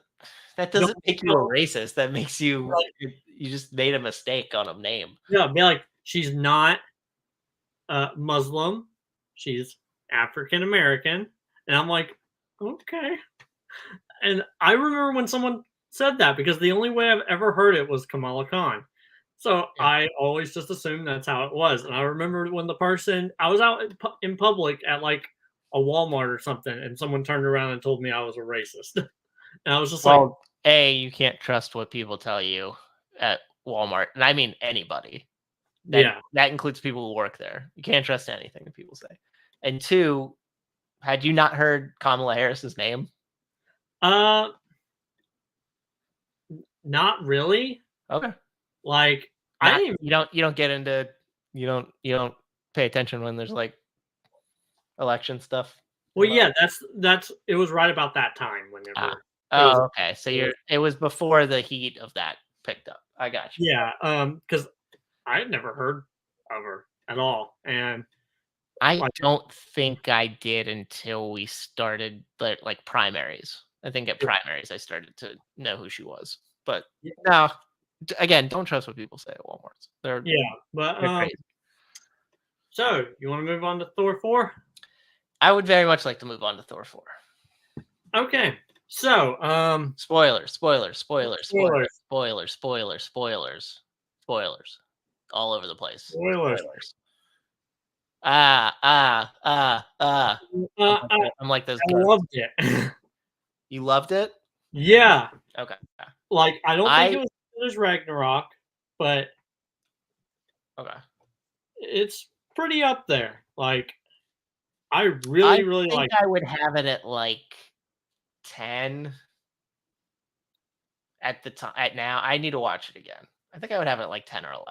No, make you a no, racist. That makes you like, you just made a mistake on a name. yeah, be like, she's not Muslim, she's African American, and I'm like, okay. And I remember when someone said that because the only way I've ever heard it was Kamala Khan. So Yeah. I always just assumed that's how it was. And I remember when the person I was out in public at like a Walmart or something, and someone turned around and told me I was a racist, and I was just like, Well, you can't trust what people tell you at Walmart, and I mean anybody. yeah, That includes people who work there. You can't trust anything that people say. And two, had you not heard Kamala Harris's name? uh, not really. Okay. Like I Not didn't. you don't get into you don't pay attention when there's like election stuff. Well, yeah, that's it was right about that time Ah. whenever it was. Oh, okay. So it was before the heat of that picked up. I got you. Yeah, because I had never heard of her at all, and I like, don't think I did until we started the like primaries. I think at primaries I started to know who she was. But no, again, don't trust what people say at Walmart. yeah, but They're crazy. so you want to move on to Thor 4? I would very much like to move on to Thor 4. Okay, so Spoilers, spoilers, spoilers, spoilers, spoilers. spoilers, spoilers, spoilers. Spoilers. All over the place. Spoilers. I'm I like those ghosts. loved it. You loved it? Yeah. Okay. Like, I don't think it was as good as Ragnarok, but Okay. it's pretty up there. Like, I really think like I would have it at like 10 at the time. At now, I need to watch it again. I think I would have it at like 10 or 11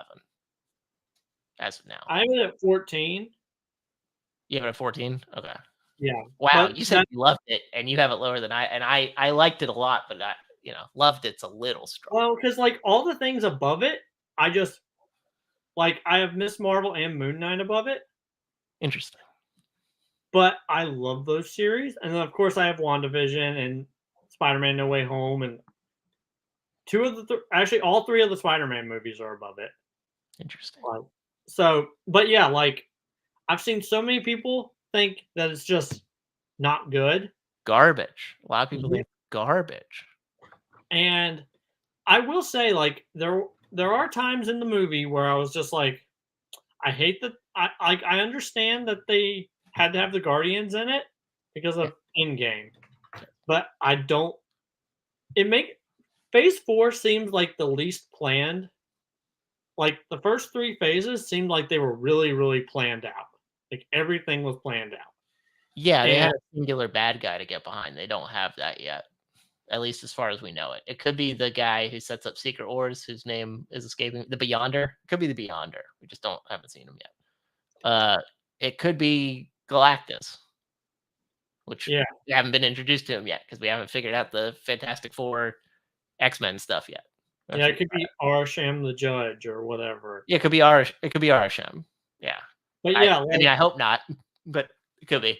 as of now. I have it at 14. You have it at 14? Okay. Yeah. Wow, But you said you loved it, and you have it lower than I liked it a lot, but loved it's a little strong. well, because like all the things above it, I just like I have Miss Marvel and Moon Knight above it, Interesting. but I love those series. And then of course I have WandaVision and Spider-Man No Way Home, and two of the actually all three of the Spider-Man movies are above it. Interesting. Like, so, but yeah, like I've seen so many people think that it's just not good. Garbage. A lot of people Yeah. think garbage. And I will say, like, there are times in the movie where I was just like, I hate that. I understand that they had to have the Guardians in it because of Endgame, but I don't. It make Phase 4 seems like the least planned. Like the first three phases seemed like they were really planned out. Like everything was planned out. Yeah, they And had a singular bad guy to get behind. They don't have that yet, at least as far as we know it. It could be the guy who sets up Secret Wars, whose name is escaping. The Beyonder. It could be the Beyonder. We just haven't seen him yet. It could be Galactus, which yeah, we haven't been introduced to him yet because we haven't figured out the Fantastic Four X-Men stuff yet. yeah, it could be Arsham the Judge or whatever. Yeah, it could be Arsham. Yeah. But yeah, I mean, I hope not, but it could be.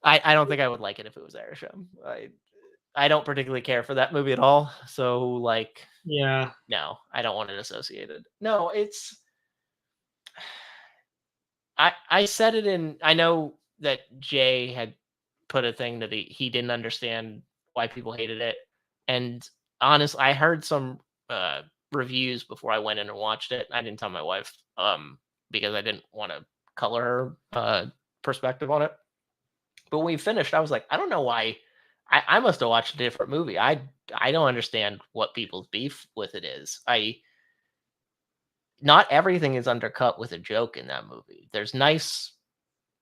I don't think I would like it if it was Arsham. I don't particularly care for that movie at all. So like, yeah, no, I don't want it associated. No, it's. I said it in. I know that Jay had put a thing that he didn't understand why people hated it, and honestly, I heard some reviews before I went in and watched it. I didn't tell my wife because I didn't want to color her perspective on it. But when we finished, I was like, I don't know why. I must have watched a different movie. I don't understand what people's beef with it is. Not everything is undercut with a joke in that movie. There's nice,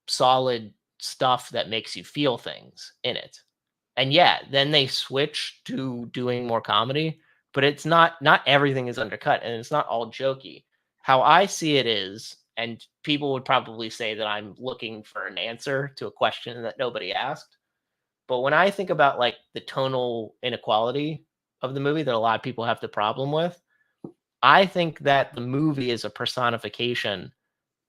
solid stuff that makes you feel things in it. And yeah, then they switch to doing more comedy, but it's not everything is undercut and it's not all jokey. How I see it is, and people would probably say that I'm looking for an answer to a question that nobody asked. But when I think about like the tonal inequality of the movie that a lot of people have the problem with, I think that the movie is a personification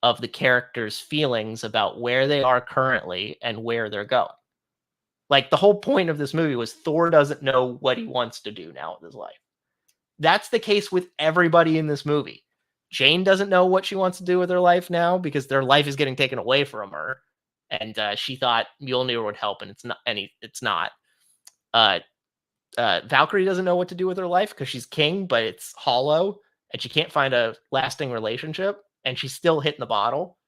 of the characters' feelings about where they are currently and where they're going. Like the whole point of this movie was Thor doesn't know what he wants to do now with his life. That's the case with everybody in this movie. Jane doesn't know what she wants to do with her life now because their life is getting taken away from her, and she thought Mjolnir would help, and it's not. Valkyrie doesn't know what to do with her life because she's king, but it's hollow, and she can't find a lasting relationship, and she's still hitting the bottle.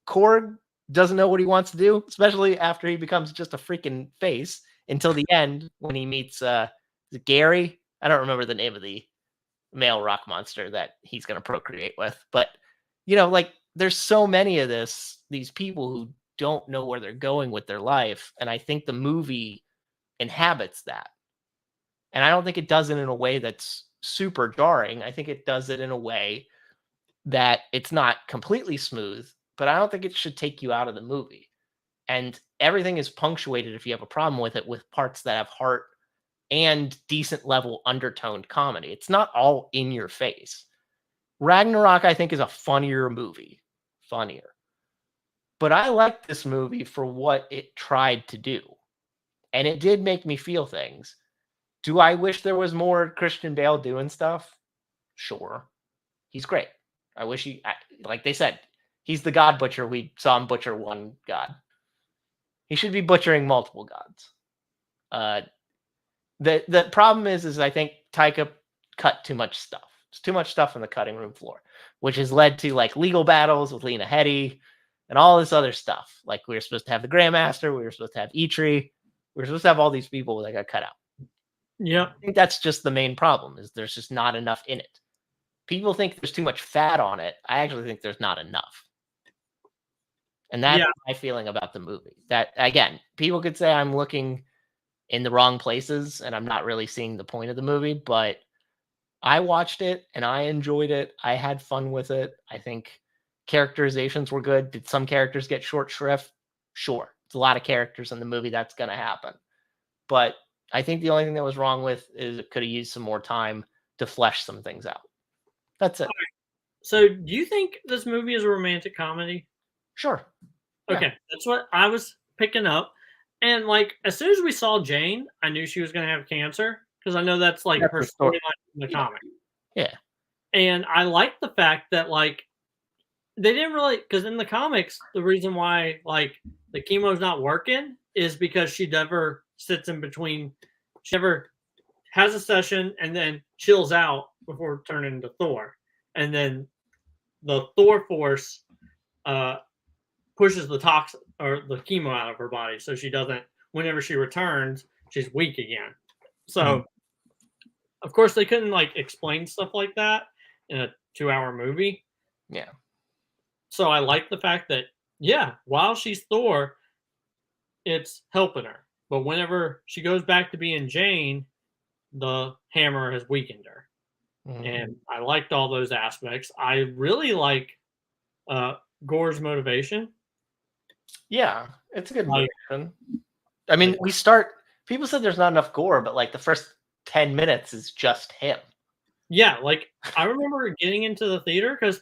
Korg doesn't know what he wants to do, especially after he becomes just a freaking face until the end when he meets Gary. I don't remember the name of the male rock monster that he's going to procreate with, but like there's so many of these people who don't know where they're going with their life, and I think the movie inhabits that. And I don't think it does it in a way that's super jarring. I think it does it in a way that it's not completely smooth, but I don't think it should take you out of the movie. And everything is punctuated, if you have a problem with it, with parts that have heart and decent level undertoned comedy. It's not all in your face. Ragnarok, I think, is a funnier movie. Funnier. But I like this movie for what it tried to do. And it did make me feel things. Do I wish there was more Christian Bale doing stuff? Sure. He's great. I wish like they said, he's the God Butcher. We saw him butcher one God. He should be butchering multiple gods. The problem is I think Taika cut too much stuff. There's too much stuff on the cutting room floor, which has led to like legal battles with Lena Headey and all this other stuff. Like we were supposed to have the Grandmaster, we were supposed to have Eitri, we were supposed to have all these people that got cut out. Yep. I think that's just the main problem, is there's just not enough in it. People think there's too much fat on it. I actually think there's not enough. And that's my feeling about the movie. That, again, people could say I'm looking in the wrong places and I'm not really seeing the point of the movie, but I watched it and I enjoyed it. I had fun with it. I think characterizations were good. Did some characters get short shrift? Sure. It's a lot of characters in the movie. That's going to happen. But I think the only thing that was wrong with is it could have used some more time to flesh some things out. That's it. So do you think this movie is a romantic comedy? Sure. Okay. That's what I was picking up. And like, as soon as we saw Jane, I knew she was going to have cancer, because I know that's like her storyline in the comic. Yeah. And I like the fact that like they didn't really, because in the comics, the reason why like the chemo's not working is because she never sits in between. She never has a session and then chills out before turning into Thor. And then the Thor force pushes the toxin or the chemo out of her body, so she doesn't. Whenever she returns, she's weak again. So, of course, they couldn't like explain stuff like that in a 2-hour movie. Yeah. So I like the fact that while she's Thor, it's helping her. But whenever she goes back to being Jane, the hammer has weakened her. And I liked all those aspects. I really like Gore's motivation. Yeah, it's a good motivation. I mean, people said there's not enough gore, but like the first 10 minutes is just him. Yeah, like I remember getting into the theater because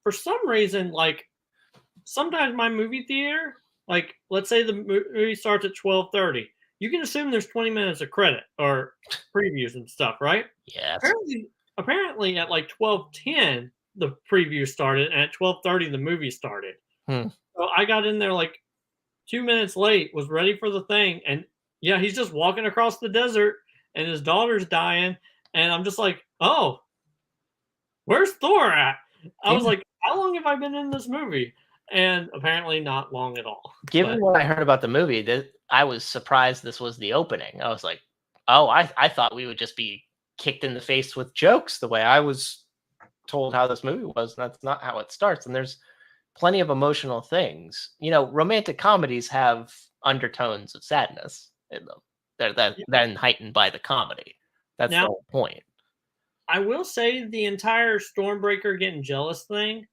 for some reason, like sometimes my movie theater, like let's say the movie starts at 12:30, you can assume there's 20 minutes of credit or previews and stuff, right? Yeah. Apparently at like 12:10 the preview started, and at 12:30 the movie started. So I got in there like 2 minutes late, was ready for the thing, and he's just walking across the desert, and his daughter's dying, and I'm just like, oh, where's Thor at? I was like, how long have I been in this movie? And apparently not long at all. Given what I heard about the movie, I was surprised this was the opening. I was like, oh, I thought we would just be kicked in the face with jokes the way I was told how this movie was. And that's not how it starts. And there's plenty of emotional things. You know, romantic comedies have undertones of sadness in them. They're then heightened by the comedy. That's the whole point. I will say the entire Stormbreaker getting jealous thing,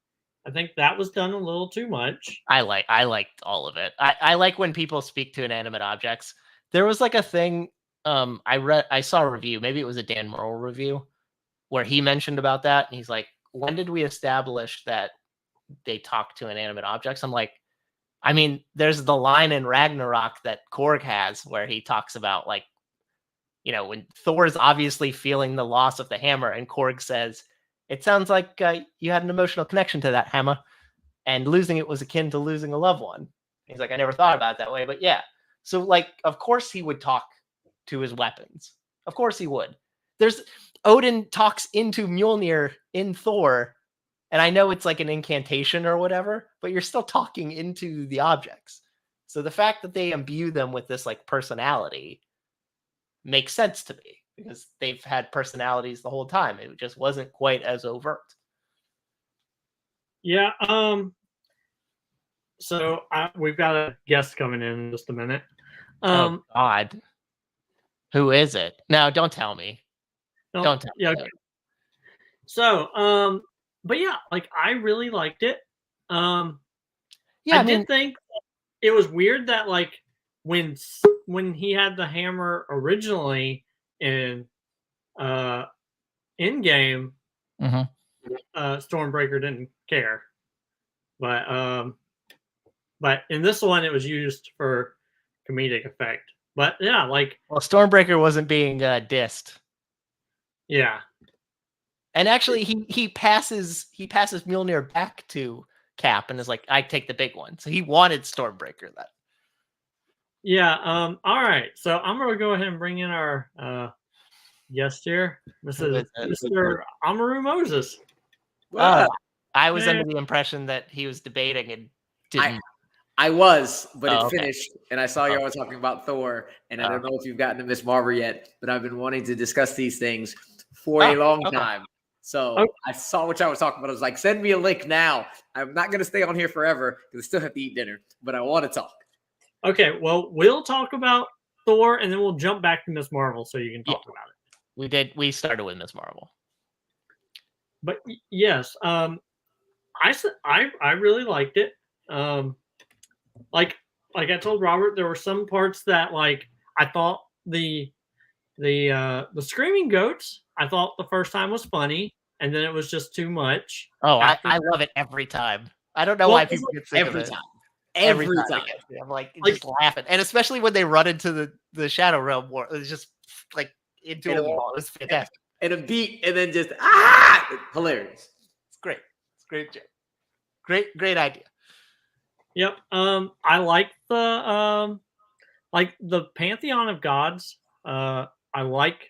I think that was done a little too much. I liked all of it. I like when people speak to inanimate objects. There was like a thing I saw a review, maybe it was a Dan Murrell review, where he mentioned about that, and he's like, when did we establish that they talk to inanimate objects? I'm like, I mean, there's the line in Ragnarok that Korg has where he talks about like, you know, when Thor's obviously feeling the loss of the hammer, and Korg says, it sounds like you had an emotional connection to that hammer, and losing it was akin to losing a loved one. He's like, I never thought about it that way, but yeah. So like, of course he would talk to his weapons. Of course he would. Odin talks into Mjolnir in Thor, and I know it's like an incantation or whatever, but you're still talking into the objects. So the fact that they imbue them with this like personality makes sense to me, because they've had personalities the whole time. It just wasn't quite as overt. Yeah. So we've got a guest coming in just a minute. Oh God. Who is it? No, don't tell me. Don't tell me. Okay. So, but yeah, like I really liked it. I did think it was weird that like when he had the hammer originally in Endgame, Stormbreaker didn't care, but in this one it was used for comedic effect. But yeah, like, well, Stormbreaker wasn't being dissed. Yeah, and actually he passes Mjolnir back to Cap and is like, I take the big one. So he wanted Stormbreaker then. Yeah. All right. So I'm gonna go ahead and bring in our Yes, dear. Who Mrs. is it? Mr. Amaru Moses. Oh, Well, I was Man. under the impression that he was debating and I didn't. I was, but Oh, it okay. finished, and I saw y'all were talking about Thor, and I Oh. don't know if you've gotten to Miss Marvel yet, but I've been wanting to discuss these things for a long okay. time. So Okay. I saw what y'all was talking about. I was like, send me a link now. I'm not going to stay on here forever because I still have to eat dinner, but I want to talk. Okay, well, we'll talk about Thor, and then we'll jump back to Miss Marvel so you can talk about it. We started with Miss Marvel. But yes, I really liked it. Like I told Robert, there were some parts that like I thought the screaming goats I thought the first time was funny, and then it was just too much. Oh, after I that. love it every time. I don't know Well, why it's people like get sick of Every it. time. Every Every time. time. it gets me. I'm like Like- just laughing, and especially when they run into the Shadow Realm war, it's just like into And a a- wall. It was fantastic. And a beat, and then just, hilarious. It's great. It's great joke. Great idea. Yep. I like the pantheon of gods. I like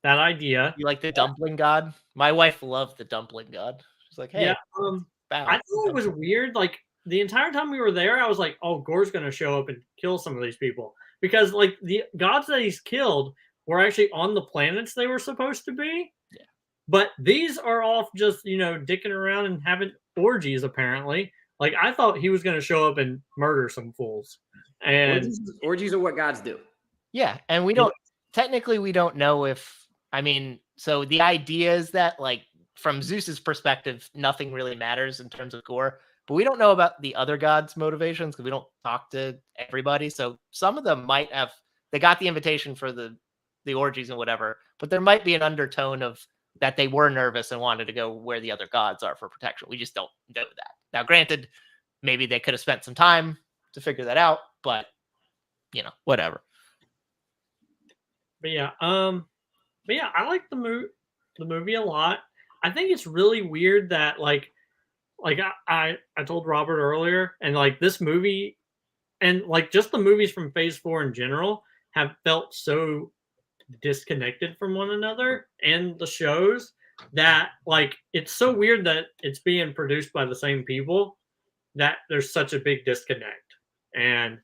that idea. You like the dumpling god? My wife loved the dumpling god. She's like, hey, Yeah. bow. I thought it was weird. Like the entire time we were there, I was like, "Oh, Gore's gonna show up and kill some of these people," because like the gods that he's killed were actually on the planets they were supposed to be. Yeah. But these are off just dicking around and having orgies. Apparently, like I thought he was gonna show up and murder some fools. And Orgies are what gods do. Yeah, and we don't technically we don't know if so the idea is that like from Zeus's perspective, nothing really matters in terms of gore, but we don't know about the other gods' motivations because we don't talk to everybody. So some of them might have they got the invitation for the orgies and whatever, but there might be an undertone of that they were nervous and wanted to go where the other gods are for protection. We just don't know that. Now, granted, maybe they could have spent some time to figure that out, but whatever. But yeah, I like the movie a lot. I think it's really weird that like I told Robert earlier, and like this movie, and like just the movies from Phase 4 in general have felt so disconnected from one another, and the shows that like it's so weird that it's being produced by the same people that there's such a big disconnect, and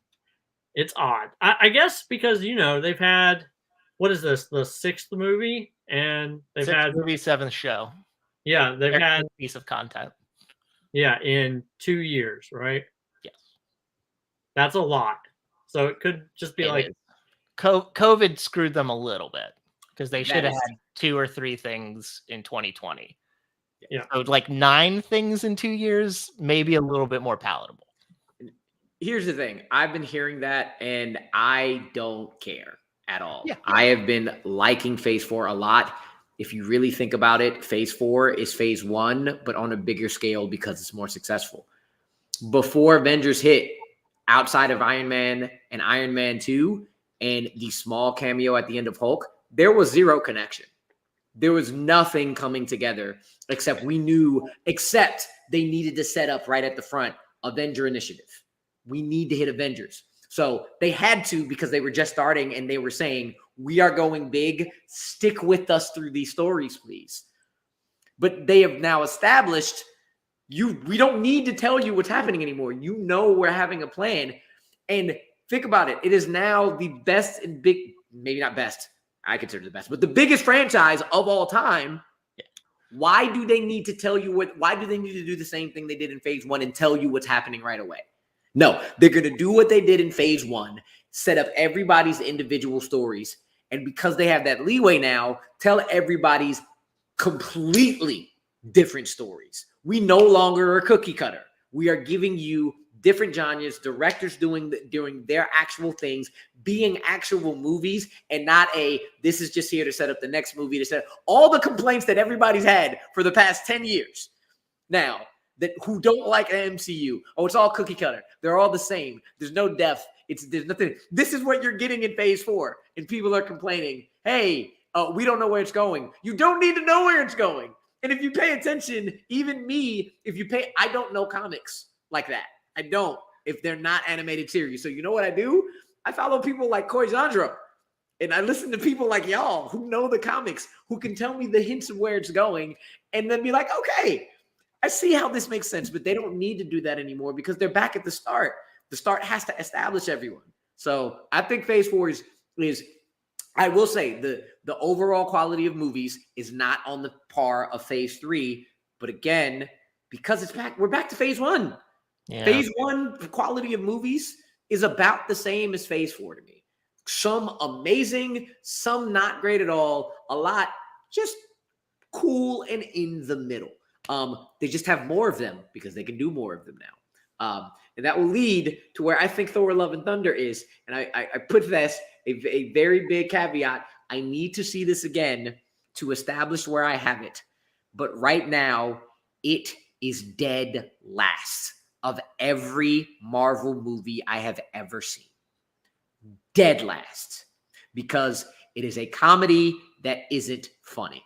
it's odd. I guess because they've had what is this the 6th movie, and they've 6th had movie, 7th show. yeah they've had a piece of content. Yeah, in 2 years, right? Yes, that's a lot. So it could just be like COVID screwed them a little bit because they should have is- had 2 or 3 things in 2020. Yeah. So like 9 things in 2 years, maybe a little bit more palatable. Here's the thing. I've been hearing that, and I don't care at all. Yeah. I have been liking Phase 4 a lot. If you really think about it, Phase 4 is Phase 1, but on a bigger scale because it's more successful. Before Avengers hit, outside of Iron Man and Iron Man 2 and the small cameo at the end of Hulk, there was zero connection. There was nothing coming together except they needed to set up right at the front Avenger Initiative. We need to hit Avengers. So they had to because they were just starting and they were saying, we are going big. Stick with us through these stories, please. But they have now established we don't need to tell you what's happening anymore. You know we're having a plan. And think about it. It is now the best and maybe not best. I consider it the best, but the biggest franchise of all time. Why do they need to tell you why do they need to do the same thing they did in Phase 1 and tell you what's happening right away? No, they're going to do what they did in Phase 1, set up everybody's individual stories. And because they have that leeway now, tell everybody's completely different stories. We no longer are cookie cutter. We are giving you different genres, directors doing their actual things, being actual movies, and not this is just here to set up the next movie to set up all the complaints that everybody's had for the past 10 years. Now, who don't like MCU. Oh, it's all cookie cutter. They're all the same. There's no depth. There's nothing. This is what you're getting in Phase 4. And people are complaining, hey, we don't know where it's going. You don't need to know where it's going. And if you pay attention, even me, I don't know comics like that. I don't, if they're not animated series. So you know what I do? I follow people like Coy Zandro. And I listen to people like y'all who know the comics, who can tell me the hints of where it's going, and then be like, okay, I see how this makes sense, but they don't need to do that anymore because they're back at the start. The start has to establish everyone. So I think Phase 4 is I will say the overall quality of movies is not on the par of Phase 3, but again, because it's back, we're back to Phase 1. Yeah. Phase 1 quality of movies is about the same as Phase 4 to me. Some amazing, some not great at all, a lot just cool and in the middle. They just have more of them because they can do more of them now. And that will lead to where I think Thor Love and Thunder is. And I put this a very big caveat. I need to see this again to establish where I have it. But right now, it is dead last of every Marvel movie I have ever seen. Dead last. Because it is a comedy that isn't funny.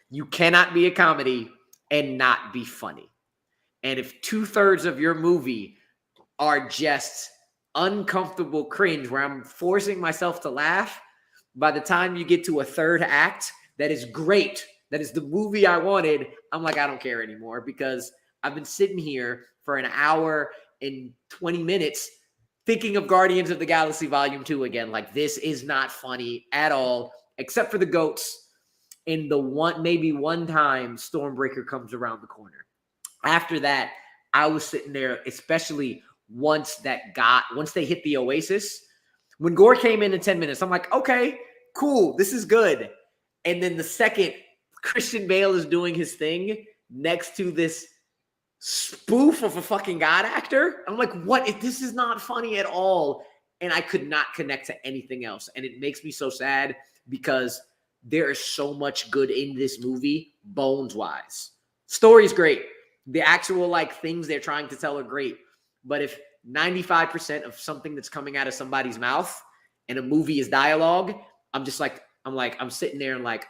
You cannot be a comedy and not be funny. And if 2/3 of your movie are just uncomfortable cringe where I'm forcing myself to laugh, by the time you get to a third act, that is great. That is the movie I wanted. I'm like, I don't care anymore because I've been sitting here for an hour and 20 minutes thinking of Guardians of the Galaxy Volume 2 again. Like, this is not funny at all, except for the goats. In the maybe one time Stormbreaker comes around the corner. After that, I was sitting there, especially once they hit the Oasis. When Gore came in 10 minutes, I'm like, okay, cool, this is good. And then the second Christian Bale is doing his thing next to this spoof of a fucking God actor, I'm like, what? This is not funny at all. And I could not connect to anything else. And it makes me so sad because there is so much good in this movie, bones-wise. Story's great. The actual things they're trying to tell are great. But if 95% of something that's coming out of somebody's mouth and a movie is dialogue, I'm sitting there and like,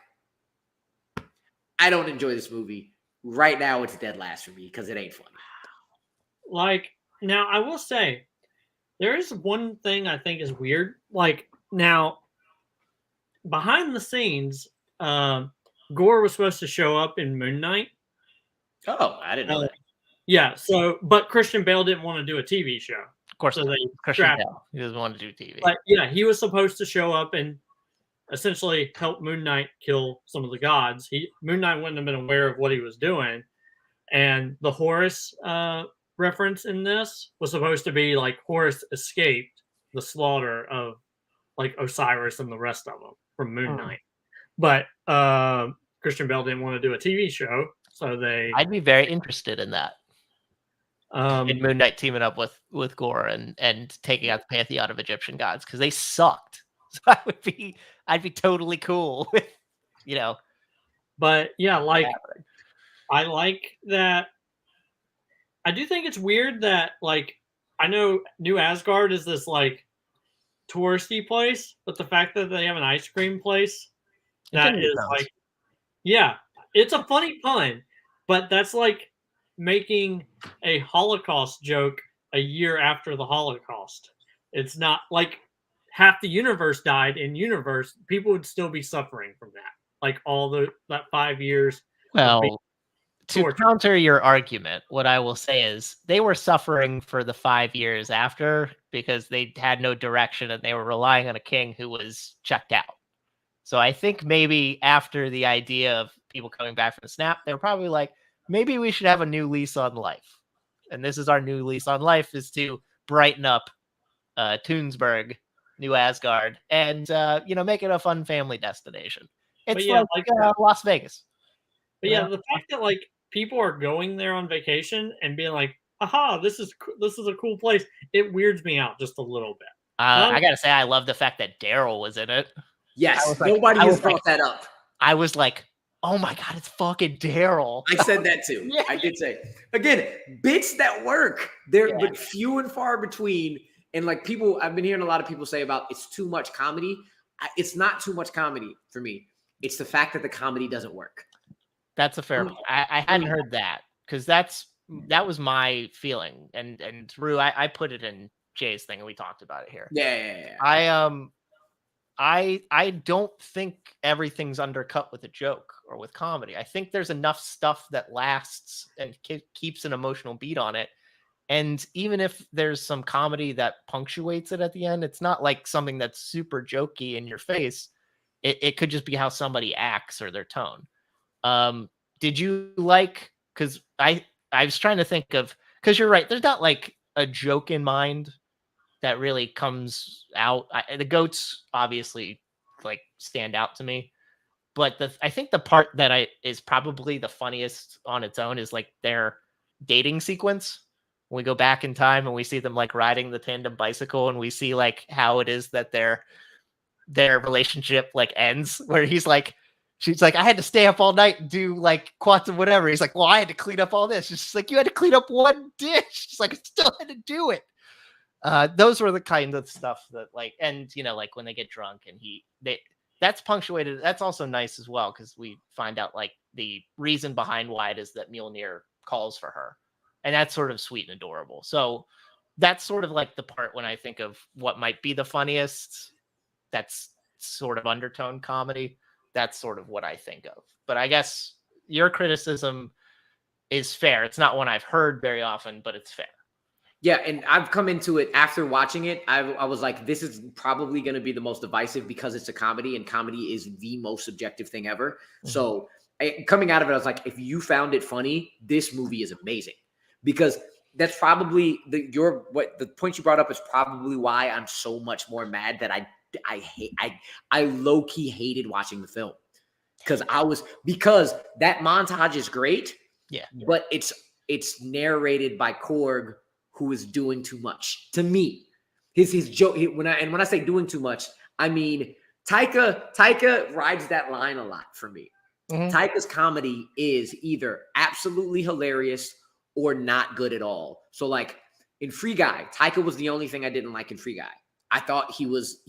I don't enjoy this movie. Right now, it's dead last for me because it ain't funny. Like, now I will say, there is one thing I think is weird. Like, now, behind the scenes, Gore was supposed to show up in Moon Knight. Oh, I didn't know that. Yeah, but Christian Bale didn't want to do a TV show. Of course, so Christian Bale. He doesn't want to do TV. But yeah, he was supposed to show up and essentially help Moon Knight kill some of the gods. Moon Knight wouldn't have been aware of what he was doing. And the Horus reference in this was supposed to be like Horus escaped the slaughter of like Osiris and the rest of them from Moon Knight. But Christian Bale didn't want to do a TV show, so I'd be very interested in that. In Moon Knight teaming up with Gore and taking out the pantheon of Egyptian gods because they sucked. So I'd be totally cool with, But yeah, like I like that. I do think it's weird that like I know New Asgard is this like touristy place, but the fact that they have an ice cream place that is like, yeah, it's a funny pun, but that's like making a Holocaust joke a year after the Holocaust. It's not like half the universe died in universe. People would still be suffering from that. Like that 5 years. Well, to counter your argument, what I will say is they were suffering for the 5 years after because they had no direction and they were relying on a king who was checked out. So I think maybe after the idea of people coming back from the snap, they were probably like, maybe we should have a new lease on life. And this is our new lease on life, is to brighten up Toonsburg, New Asgard, and make it a fun family destination. It's like Las Vegas. But yeah, the fact that like people are going there on vacation and being like, "Aha, this is a cool place," it weirds me out just a little bit. I gotta say, I love the fact that Daryl was in it. Yes, nobody has brought that up. I was like, oh my God, it's fucking Daryl. I said that too. Yeah. I did say. Again, bits that work. They're but few and far between. And like I've been hearing a lot of people say about it's too much comedy. It's not too much comedy for me. It's the fact that the comedy doesn't work. That's a fair point. I hadn't heard that because that was my feeling. And Rue, I put it in Jay's thing and we talked about it here. Yeah. I don't think everything's undercut with a joke or with comedy. I think there's enough stuff that lasts and keeps an emotional beat on it. And even if there's some comedy that punctuates it at the end, it's not like something that's super jokey in your face. It could just be how somebody acts or their tone. Did you like, because I was trying to think of, because you're right, there's not like a joke in mind that really comes out. The goats obviously like stand out to me, but I think the part that is probably the funniest on its own is like their dating sequence. When we go back in time and we see them like riding the tandem bicycle, and we see like how it is that their relationship like ends, where she's like, I had to stay up all night and do like quantum whatever. He's like, well, I had to clean up all this. She's like, you had to clean up one dish. She's like, I still had to do it. Those were the kind of stuff that like, and like when they get drunk and that's punctuated. That's also nice as well, because we find out like the reason behind why it is that Mjolnir calls for her, and that's sort of sweet and adorable. So that's sort of like the part when I think of what might be the funniest. That's sort of undertone comedy. That's sort of what I think of. But I guess your criticism is fair. It's not one I've heard very often, but it's fair. Yeah, and I've come into it after watching it. I was like, this is probably going to be the most divisive because it's a comedy, and comedy is the most subjective thing ever. Mm-hmm. So coming out of it, I was like, if you found it funny, this movie is amazing, because that's probably the point you brought up is probably why I'm so much more mad that I low key hated watching the film, because that montage is great. Yeah, but it's narrated by Korg, who is doing too much to me. His joke, when I say doing too much, I mean Taika rides that line a lot for me. Mm-hmm. Taika's comedy is either absolutely hilarious or not good at all. So like in Free Guy, Taika was the only thing I didn't like in Free Guy. I thought he was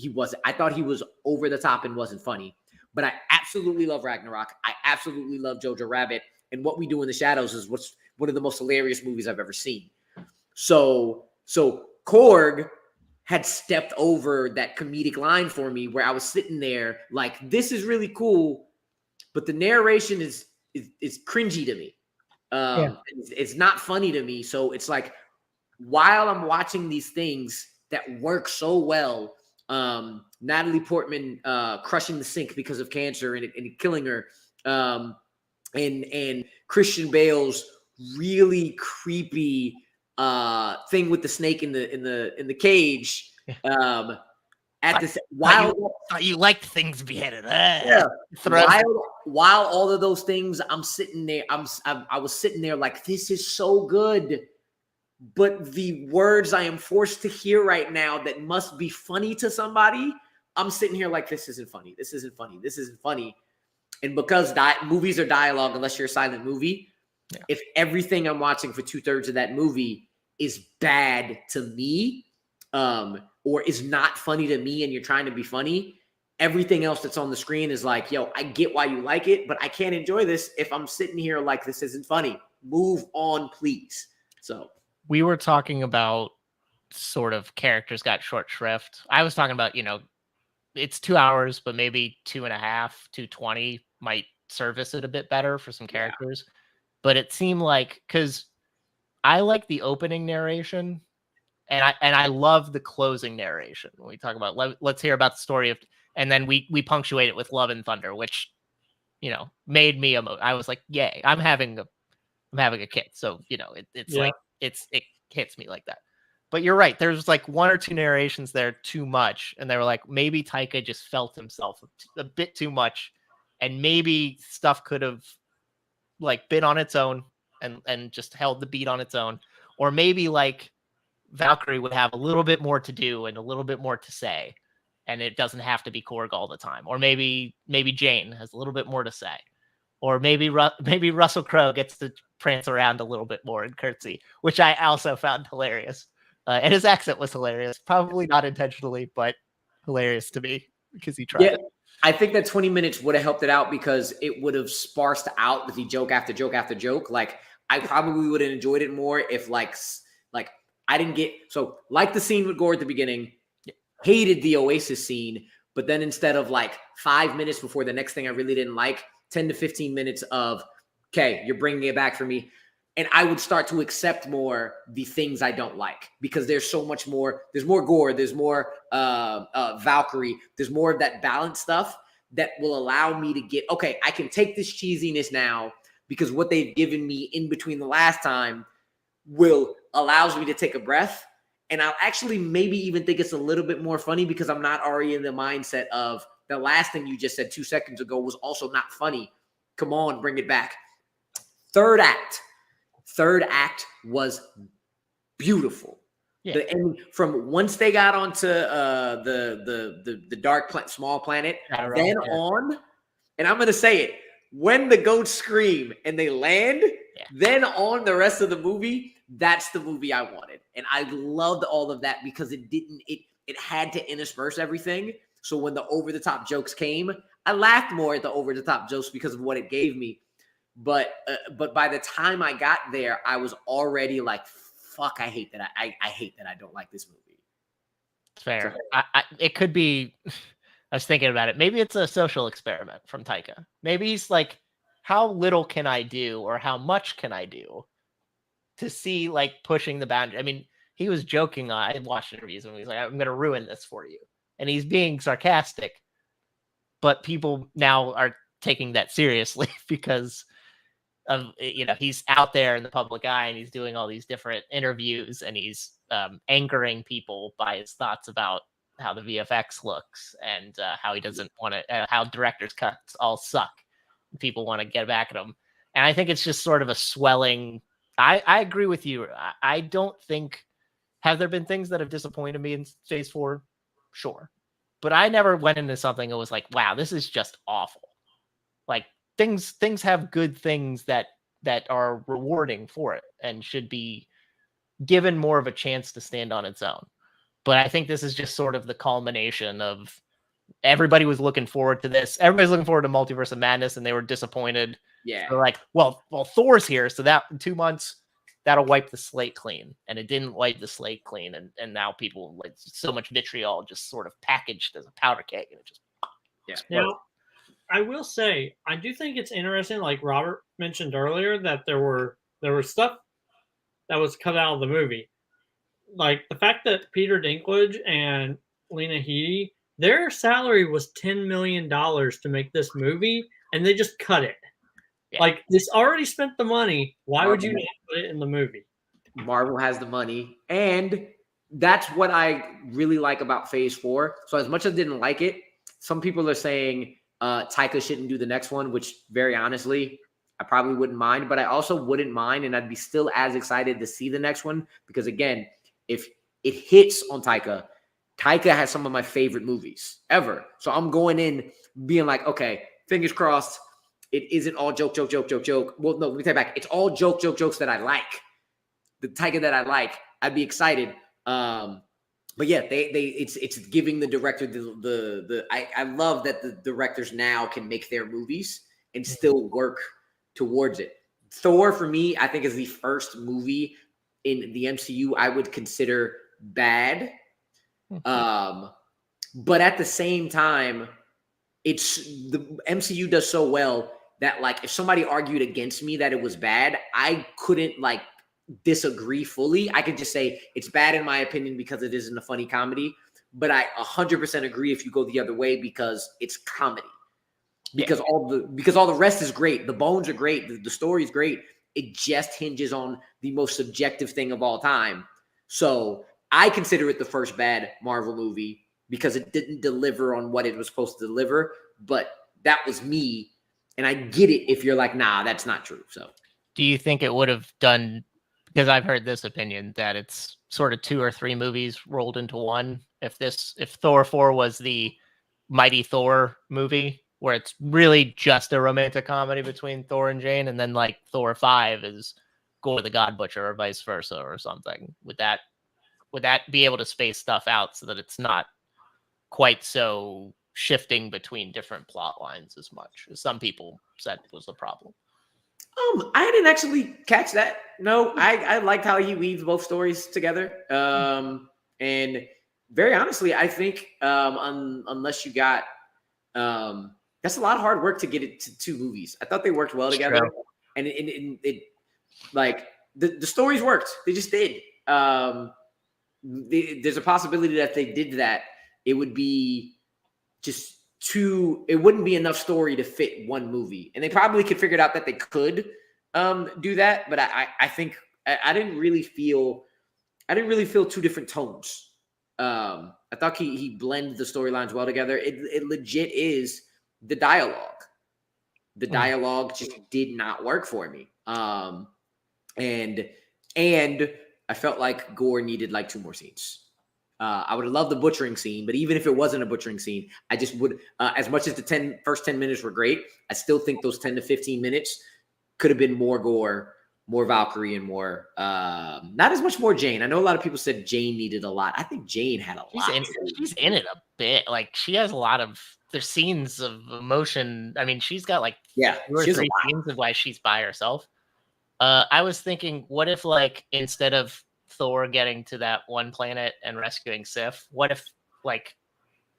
over the top and wasn't funny. But I absolutely love Ragnarok. I absolutely love Jojo Rabbit. And What We Do in the Shadows is one of the most hilarious movies I've ever seen. So Korg had stepped over that comedic line for me, where I was sitting there like, this is really cool, but the narration is cringy to me. It's not funny to me. So it's like, while I'm watching these things that work so well, Natalie Portman crushing the sink because of cancer and killing her, and Christian Bale's really creepy thing with the snake in the cage. Thought you liked things beheaded. While all of those things, I'm sitting there. I was sitting there like, this is so good, but the words I am forced to hear right now that must be funny to somebody, I'm sitting here like, this isn't funny. This isn't funny. This isn't funny. And because movies are dialogue, unless you're a silent movie, if everything I'm watching for 2/3 of that movie is bad to me, or is not funny to me, and you're trying to be funny, everything else that's on the screen is like, yo, I get why you like it, but I can't enjoy this if I'm sitting here like, this isn't funny. Move on, please. So we were talking about sort of characters got short shrift. I was talking about, it's 2 hours, but maybe 2.5, 2:20 might service it a bit better for some characters. Yeah. But it seemed like, because I like the opening narration, and I love the closing narration. When we talk about, let's hear about the story of, and then we punctuate it with Love and Thunder, which, made me I was like, yay, I'm having a kid. So, it hits me like that. But you're right. There's like 1 or 2 narrations there too much. And they were like, maybe Taika just felt himself a bit too much. And maybe stuff could have like been on its own and just held the beat on its own. Or maybe like Valkyrie would have a little bit more to do and a little bit more to say. And it doesn't have to be Korg all the time. Or maybe Jane has a little bit more to say. Or maybe Russell Crowe gets to prance around a little bit more and curtsy, which I also found hilarious. And his accent was hilarious. Probably not intentionally, but hilarious to me because he tried it. I think that 20 minutes would have helped it out, because it would have sparsed out the joke after joke after joke. Like, I probably would have enjoyed it more if like I didn't get, so like the scene with Gore at the beginning, hated the Oasis scene, But then instead of like 5 minutes before the next thing I really didn't like, 10 to 15 minutes of, okay, you're bringing it back for me. And I would start to accept more the things I don't like because there's so much more. There's more gore. There's more Valkyrie. There's more of that balanced stuff that will allow me to get, okay, I can take this cheesiness now because what they've given me in between the last time allows me to take a breath. And I'll actually maybe even think it's a little bit more funny because I'm not already in the mindset of the last thing you just said 2 seconds ago was also not funny. Come on, bring it back. Third act was beautiful. Yeah. And from once they got onto the dark small planet, on, and I'm gonna say it, when the goats scream and they land, then on the rest of the movie, that's the movie I wanted. And I loved all of that because it had to intersperse everything. So when the over-the-top jokes came, I laughed more at the over-the-top jokes because of what it gave me. But by the time I got there, I was already like, fuck, I hate that. I hate that I don't like this movie. Fair. It could be, I was thinking about it. Maybe it's a social experiment from Taika. Maybe he's like, how little can I do or how much can I do to see like pushing the boundary? I mean, he was joking. I watched interviews and he was like, I'm going to ruin this for you. And he's being sarcastic, but people now are taking that seriously because of, he's out there in the public eye and he's doing all these different interviews and he's anchoring people by his thoughts about how the VFX looks and how he doesn't want to, how director's cuts all suck. People want to get back at him. And I think it's just sort of a swelling. I agree with you. I don't think, have there been things that have disappointed me in Phase 4? Sure. But I never went into something that was like, wow, this is just awful. Like things have good things that are rewarding for it and should be given more of a chance to stand on its own. But I think this is just sort of the culmination of everybody was looking forward to this. Everybody's looking forward to Multiverse of Madness and they were disappointed. Yeah. They're like, well, Thor's here. So that in 2 months, that'll wipe the slate clean. And it didn't wipe the slate clean. And now people, like, so much vitriol just sort of packaged as a powder keg. And it just, Now, I will say, I do think it's interesting, like Robert mentioned earlier, that there were stuff that was cut out of the movie. Like the fact that Peter Dinklage and Lena Headey, their salary was $10 million to make this movie, and they just cut it. Yeah. Like, this already spent the money. Why would you not put it in the movie? Marvel has the money, and that's what I really like about Phase 4. So as much as I didn't like it, some people are saying Taika shouldn't do the next one, which very honestly, I probably wouldn't mind, but I also wouldn't mind, and I'd be still as excited to see the next one because, again, if it hits on Taika has some of my favorite movies ever. So I'm going in being like, okay, fingers crossed, it isn't all joke. Well, no, let me take it back. It's all jokes that I like. The Taika that I like, I'd be excited. But yeah, it's giving the director I love that the directors now can make their movies and still work towards it. Thor, for me, I think is the first movie in the MCU I would consider bad. But at the same time, it's the MCU does so well that, like, if somebody argued against me that it was bad, I couldn't like disagree fully. I could just say it's bad in my opinion because it isn't a funny comedy. But I 100% agree if you go the other way because it's comedy. Because all the rest is great. The bones are great. The story is great. It just hinges on the most subjective thing of all time. So I consider it the first bad Marvel movie because it didn't deliver on what it was supposed to deliver. But that was me. And I get it if you're like, nah, that's not true. So do you think it would have done, because I've heard this opinion that it's sort of 2 or 3 movies rolled into one. If Thor 4 was the Mighty Thor movie, where it's really just a romantic comedy between Thor and Jane, and then like Thor 5 is Gore the God Butcher or vice versa or something. Would that be able to space stuff out so that it's not quite so shifting between different plot lines as much as some people said was the problem? I didn't actually catch that. No, I liked how he weaves both stories together. And very honestly, I think unless you got that's a lot of hard work to get it to 2 movies. I thought they worked well together, and it like the stories worked. They just did. There's a possibility that if they did that, it would be just it wouldn't be enough story to fit one movie, and they probably could figure it out that they could do that. But I think I didn't really feel 2 different tones. I thought he blended the storylines well together. It legit is the dialogue. The dialogue just did not work for me. And I felt like Gore needed like 2 more scenes. I would have loved the butchering scene, but even if it wasn't a butchering scene, I just would, as much as the first 10 minutes were great, I still think those 10 to 15 minutes could have been more Gore, more Valkyrie, and more, not as much more Jane. I know a lot of people said Jane needed a lot. I think Jane had a lot. She's in it a bit. Like, she has a lot of, there's scenes of emotion. I mean, she's got like 2 or 3 scenes of why she's by herself. I was thinking, what if, like, instead of Thor getting to that one planet and rescuing Sif, what if, like,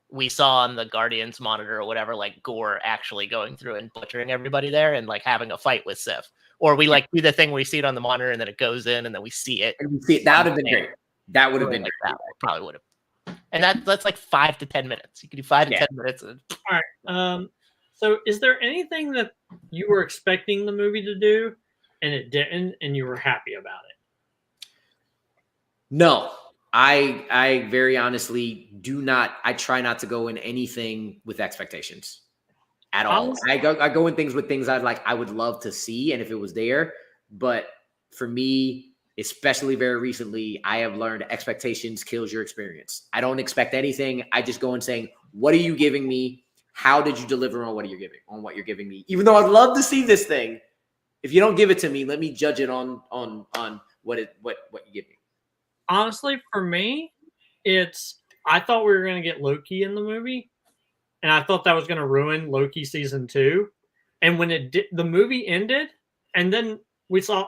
we saw on the Guardians monitor or whatever, like, Gore actually going through and butchering everybody there and, like, having a fight with Sif? Or we, like, do the thing where we see it on the monitor and then it goes in and then we see it. And we see it. That would have been great. That would have been like great. That probably would have. And that's like 5 to 10 minutes. You can do 5 to 10 minutes. All right. So is there anything that you were expecting the movie to do and it didn't, and you were happy about it? No, I very honestly do not. I try not to go in anything with expectations at all. I go in things with things I would love to see, and if it was there. But for me, especially very recently, I have learned expectations kills your experience. I don't expect anything. I just go in saying, what are you giving me? How did you deliver on what you're giving me? Even though I'd love to see this thing, if you don't give it to me, let me judge it on what you give me. Honestly, for me, I thought we were going to get Loki in the movie, and I thought that was going to ruin Loki season 2. And when the movie ended, and then we saw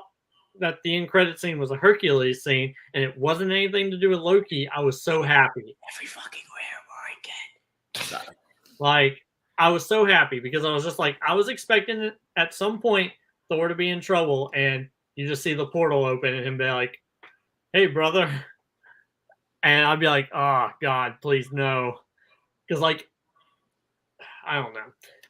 that the end credit scene was a Hercules scene, and it wasn't anything to do with Loki, I was so happy. Every fucking where again. Like, I was so happy because I was just like, I was expecting at some point Thor to be in trouble, and you just see the portal open and him be like, hey, brother. And I'd be like, oh, God, please, no. Because, like, I don't know.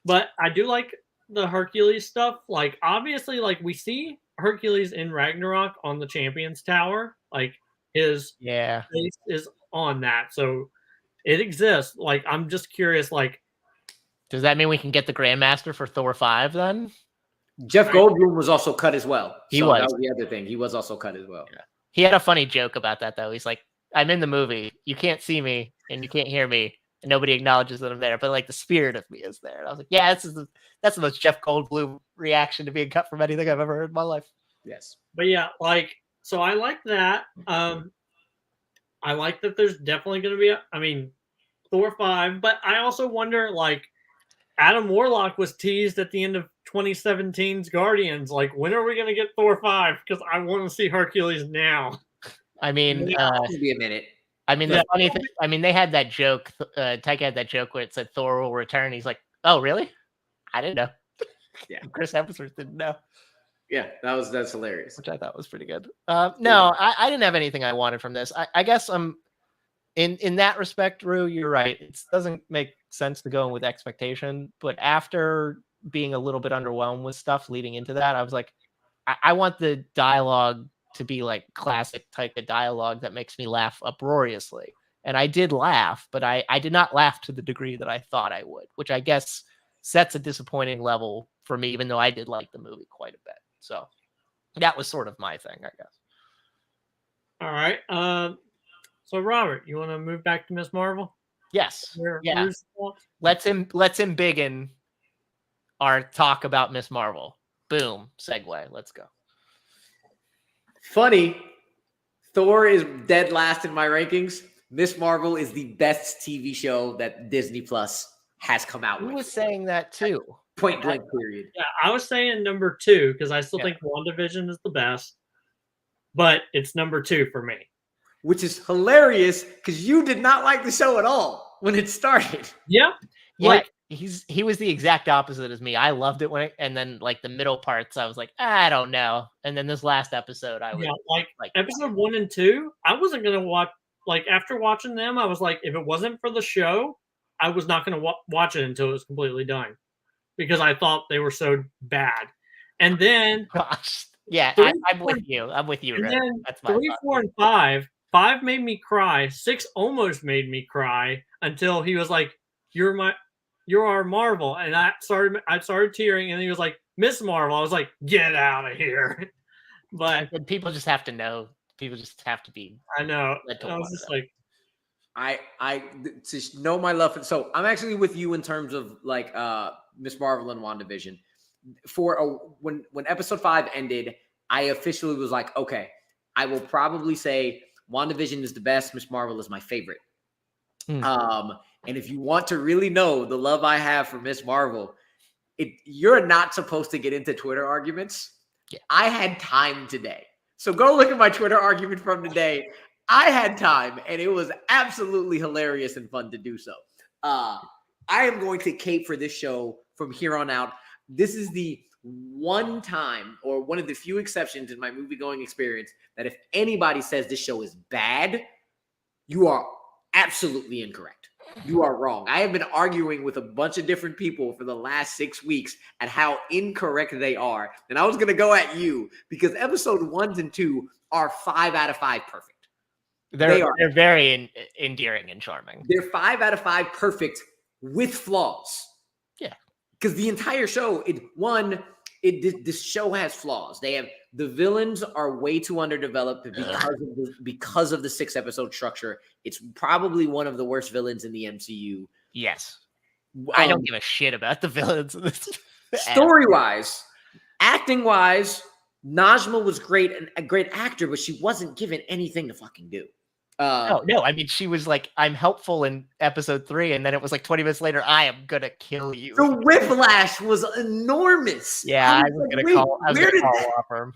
But I do like the Hercules stuff. Like, obviously, like, we see Hercules in Ragnarok on the Champions Tower. Like, his face is on that. So it exists. Like, I'm just curious, like. Does that mean we can get the Grandmaster for Thor 5 then? Jeff Goldblum was also cut as well. He was. That was the other thing. He was also cut as well. Yeah. He had a funny joke about that, though. He's like, I'm in the movie. You can't see me and you can't hear me. And nobody acknowledges that I'm there. But, like, the spirit of me is there. And I was like, yeah, that's the most Jeff Goldblum reaction to being cut from anything I've ever heard in my life. Yes. But, yeah, like, so I like that. I like that there's definitely going to be, Thor 5. But I also wonder, like, Adam Warlock was teased at the end of 2017's Guardians. Like, when are we going to get Thor 5? Because I want to see Hercules now. I mean, be a minute. I mean, the funny thing, they had that joke. Taika had that joke where it said Thor will return. He's like, oh, really? I didn't know. Yeah. Chris Hemsworth didn't know. Yeah, that's hilarious. Which I thought was pretty good. No, I didn't have anything I wanted from this. I guess I'm in that respect, Rue, you're right. It doesn't make sense to go in with expectation. But after being a little bit underwhelmed with stuff leading into that, I was like, I want the dialogue to be like classic Taika dialogue that makes me laugh uproariously. And I did laugh, but I did not laugh to the degree that I thought I would, which I guess sets a disappointing level for me, even though I did like the movie quite a bit. So that was sort of my thing, I guess. All right. So Robert, you want to move back to Ms. Marvel? Yes. Yeah. Let's him big in our talk about Ms. Marvel. Boom. Segue. Let's go. Funny. Thor is dead last in my rankings. Ms. Marvel is the best TV show that Disney Plus has come out with. Who was saying that too? Point blank period. Yeah, I was saying number 2 because I still think WandaVision is the best, but it's number 2 for me. which is hilarious because you did not like the show at all when it started. Yeah. Yeah, Like, he was the exact opposite as me. I loved it and then like the middle parts, I was like, I don't know. And then this last episode, I was yeah, like like episode 1 and 2, I wasn't gonna watch. Like after watching them, I was like, if it wasn't for the show, I was not gonna watch it until it was completely done because I thought they were so bad. And then gosh, yeah, 3, I'm 4, with you. I'm with you. and Rick. then That's my 3, thought. 4, and 5 made me cry. 6 almost made me cry until he was like, you're our Marvel," and I started tearing, and he was like, "Miss Marvel." I was like, "Get out of here!" But And people just have to know. People just have to be. I know. led to I was watch just them. like, I to know my love. So I'm actually with you in terms of like Miss Marvel and WandaVision. When episode 5 ended, I officially was like, okay, I will probably say WandaVision is the best. Miss Marvel is my favorite. And if you want to really know the love I have for Miss Marvel, you're not supposed to get into Twitter arguments. Yeah. I had time today. So go look at my Twitter argument from today. I had time, and it was absolutely hilarious and fun to do so. I am going to cape for this show from here on out. This is the one time, or one of the few exceptions in my movie-going experience, that if anybody says this show is bad, you are absolutely incorrect. You are wrong. I have been arguing with a bunch of different people for the last 6 weeks at how incorrect they are. And I was going to go at you because episode 1 and 2 are 5 out of 5 perfect. They're very endearing and charming. They're 5 out of 5 perfect with flaws. Yeah. Because the entire show, this show has flaws. The villains are way too underdeveloped because of the 6-episode structure. It's probably one of the worst villains in the MCU. Yes. I don't give a shit about the villains in this. Story-wise, acting-wise, Najma was great and a great actor, but she wasn't given anything to fucking do. No. I mean, she was like, I'm helpful in episode 3, and then it was like 20 minutes later, I am gonna kill you. The whiplash was enormous. Yeah, I was gonna call off her.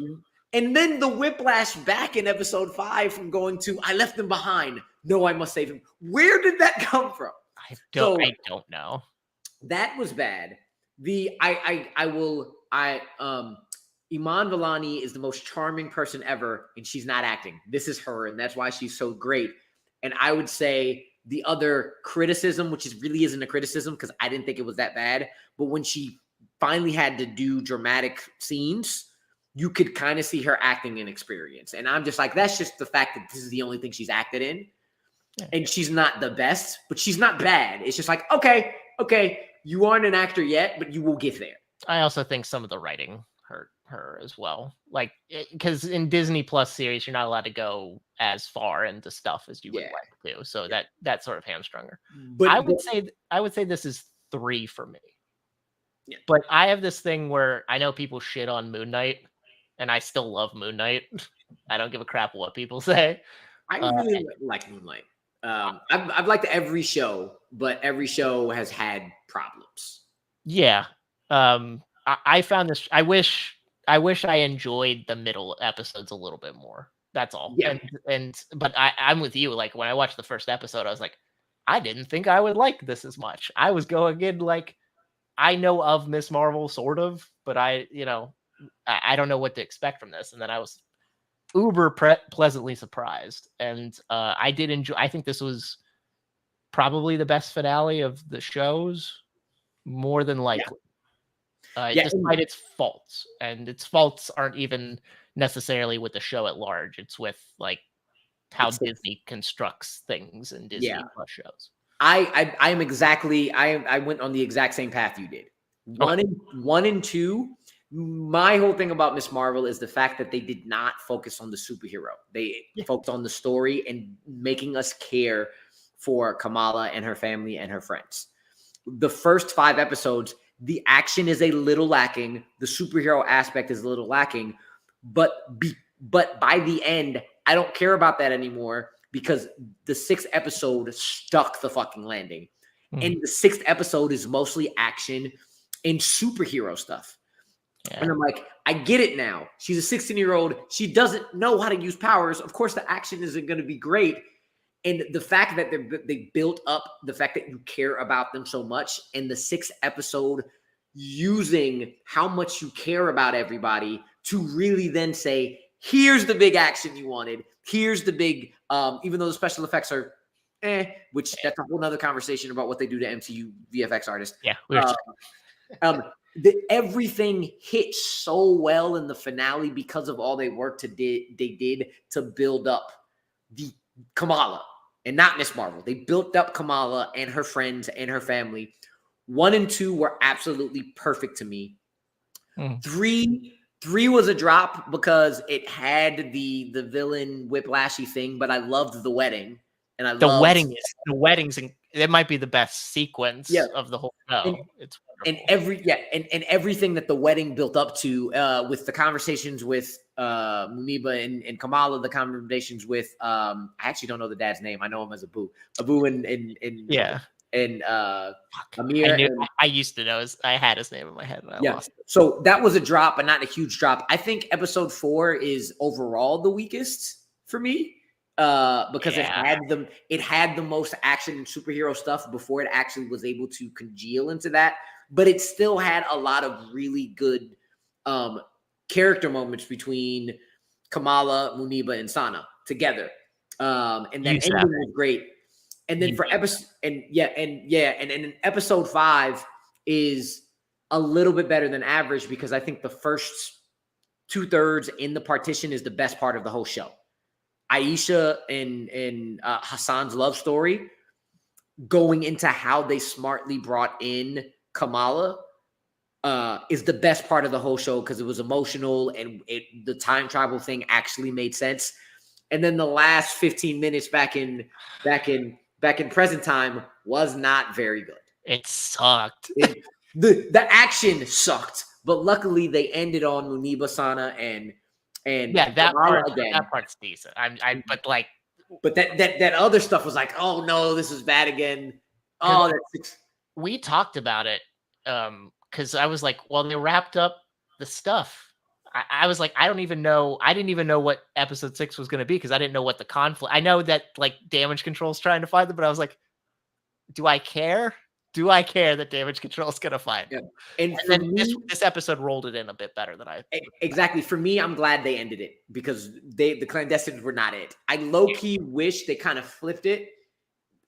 And then the whiplash back in episode 5 from going to, I left him behind. No, I must save him. Where did that come from? I don't know. That was bad. Iman Vellani is the most charming person ever, and she's not acting. This is her, and that's why she's so great. And I would say the other criticism, which really isn't a criticism because I didn't think it was that bad, but when she finally had to do dramatic scenes, you could kind of see her acting inexperience. And I'm just like, that's just the fact that this is the only thing she's acted in. Yeah. And she's not the best, but she's not bad. It's just like, okay, you aren't an actor yet, but you will get there. I also think some of the writing hurt her as well. Like, because in Disney Plus series, you're not allowed to go as far into stuff as you would like to. So that sort of hamstrung her. But I would say this is 3 for me. Yeah. But I have this thing where I know people shit on Moon Knight, and I still love Moon Knight. I don't give a crap what people say. I really like Moonlight. I've liked every show, but every show has had problems. Yeah. I found this. I wish I enjoyed the middle episodes a little bit more. That's all. Yeah. But I'm with you. Like when I watched the first episode, I was like, I didn't think I would like this as much. I was going in like, I know of Miss Marvel sort of, but I don't know what to expect from this. And then I was uber pleasantly surprised. And I did enjoy. I think this was probably the best finale of the shows, more than likely. Despite its faults, and its faults aren't even necessarily with the show at large. It's with like how Disney constructs things in Disney Plus shows. I went on the exact same path you did. One and 2. My whole thing about Miss Marvel is the fact that they did not focus on the superhero. They focused on the story and making us care for Kamala and her family and her friends. The first 5 episodes, the action is a little lacking. The superhero aspect is a little lacking. But by the end, I don't care about that anymore because the 6th episode stuck the fucking landing. And the 6th episode is mostly action and superhero stuff. And I'm like, I get it now. She's a 16-year-old. She doesn't know how to use powers. Of course, the action isn't going to be great. And the fact that they built up the fact that you care about them so much, and the 6th episode using how much you care about everybody to really then say, here's the big action you wanted. Here's the big, even though the special effects are which that's a whole nother conversation about what they do to MCU VFX artists. Yeah. Everything hit so well in the finale because of all they did to build up the Kamala and not Miss Marvel. They built up Kamala and her friends and her family. 1 and 2 were absolutely perfect to me. 3 was a drop because it had the villain whiplashy thing, but I loved the wedding. And the weddings, and it might be the best sequence of the whole show. It's wonderful. And everything that the wedding built up to, with the conversations with Muniba and Kamala, the conversations with I actually don't know the dad's name. I know him as Abu and Amir. I used to know I had his name in my head and I lost it. So that was a drop, but not a huge drop. I think episode 4 is overall the weakest for me. Because it had the most action and superhero stuff before it actually was able to congeal into that, but it still had a lot of really good character moments between Kamala, Muniba, and Sana together. And that ending was great. And then for episode and then episode 5 is a little bit better than average because I think the first 2/3 in the partition is the best part of the whole show. Aisha and Hassan's love story, going into how they smartly brought in Kamala, is the best part of the whole show because it was emotional and the time travel thing actually made sense. And then the last 15 minutes back in present time was not very good. It sucked. The action sucked, but luckily they ended on Muniba, Sana, and that part's decent. But that other stuff was like, oh no, this is bad again. Oh, we talked about it because I was like, well, they wrapped up the stuff. I was like, I didn't even know what episode 6 was going to be because I didn't know what the conflict. I know that like Damage Control's trying to find them, but I was like, do I care? Do I care that Damage Control is going to find him? And then this episode rolled it in a bit better than I exactly. For me, I'm glad they ended it because the clandestines were not it. I low key wish they kind of flipped it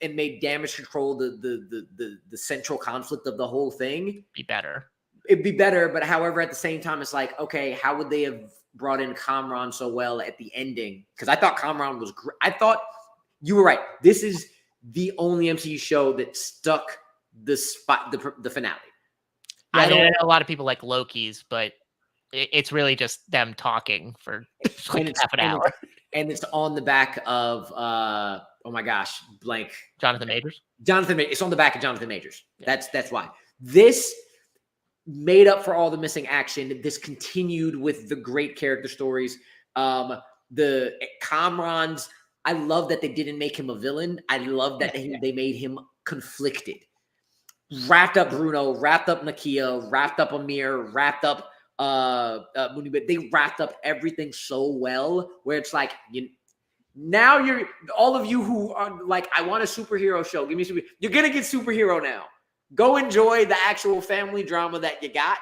and made Damage Control the central conflict of the whole thing. It'd be better, but however, at the same time, it's like, okay, how would they have brought in Kamran so well at the ending? Because I thought Kamran was great. I thought you were right. This is the only MCU show that stuck the finale. I know a lot of people like Loki's, but it's really just them talking for like half an hour. And it's on the back of oh my gosh, blank. Jonathan Majors. It's on the back of Jonathan Majors. Yeah. That's why. This made up for all the missing action. This continued with the great character stories. The Kamran's, I love that they didn't make him a villain. I love that they made him conflicted. Wrapped up Bruno, wrapped up Nakia, wrapped up Amir, wrapped up Muniba. They wrapped up everything so well where it's like, now you're all of you who are like, I want a superhero show. Give me super. You're gonna get superhero now. Go enjoy the actual family drama that you got.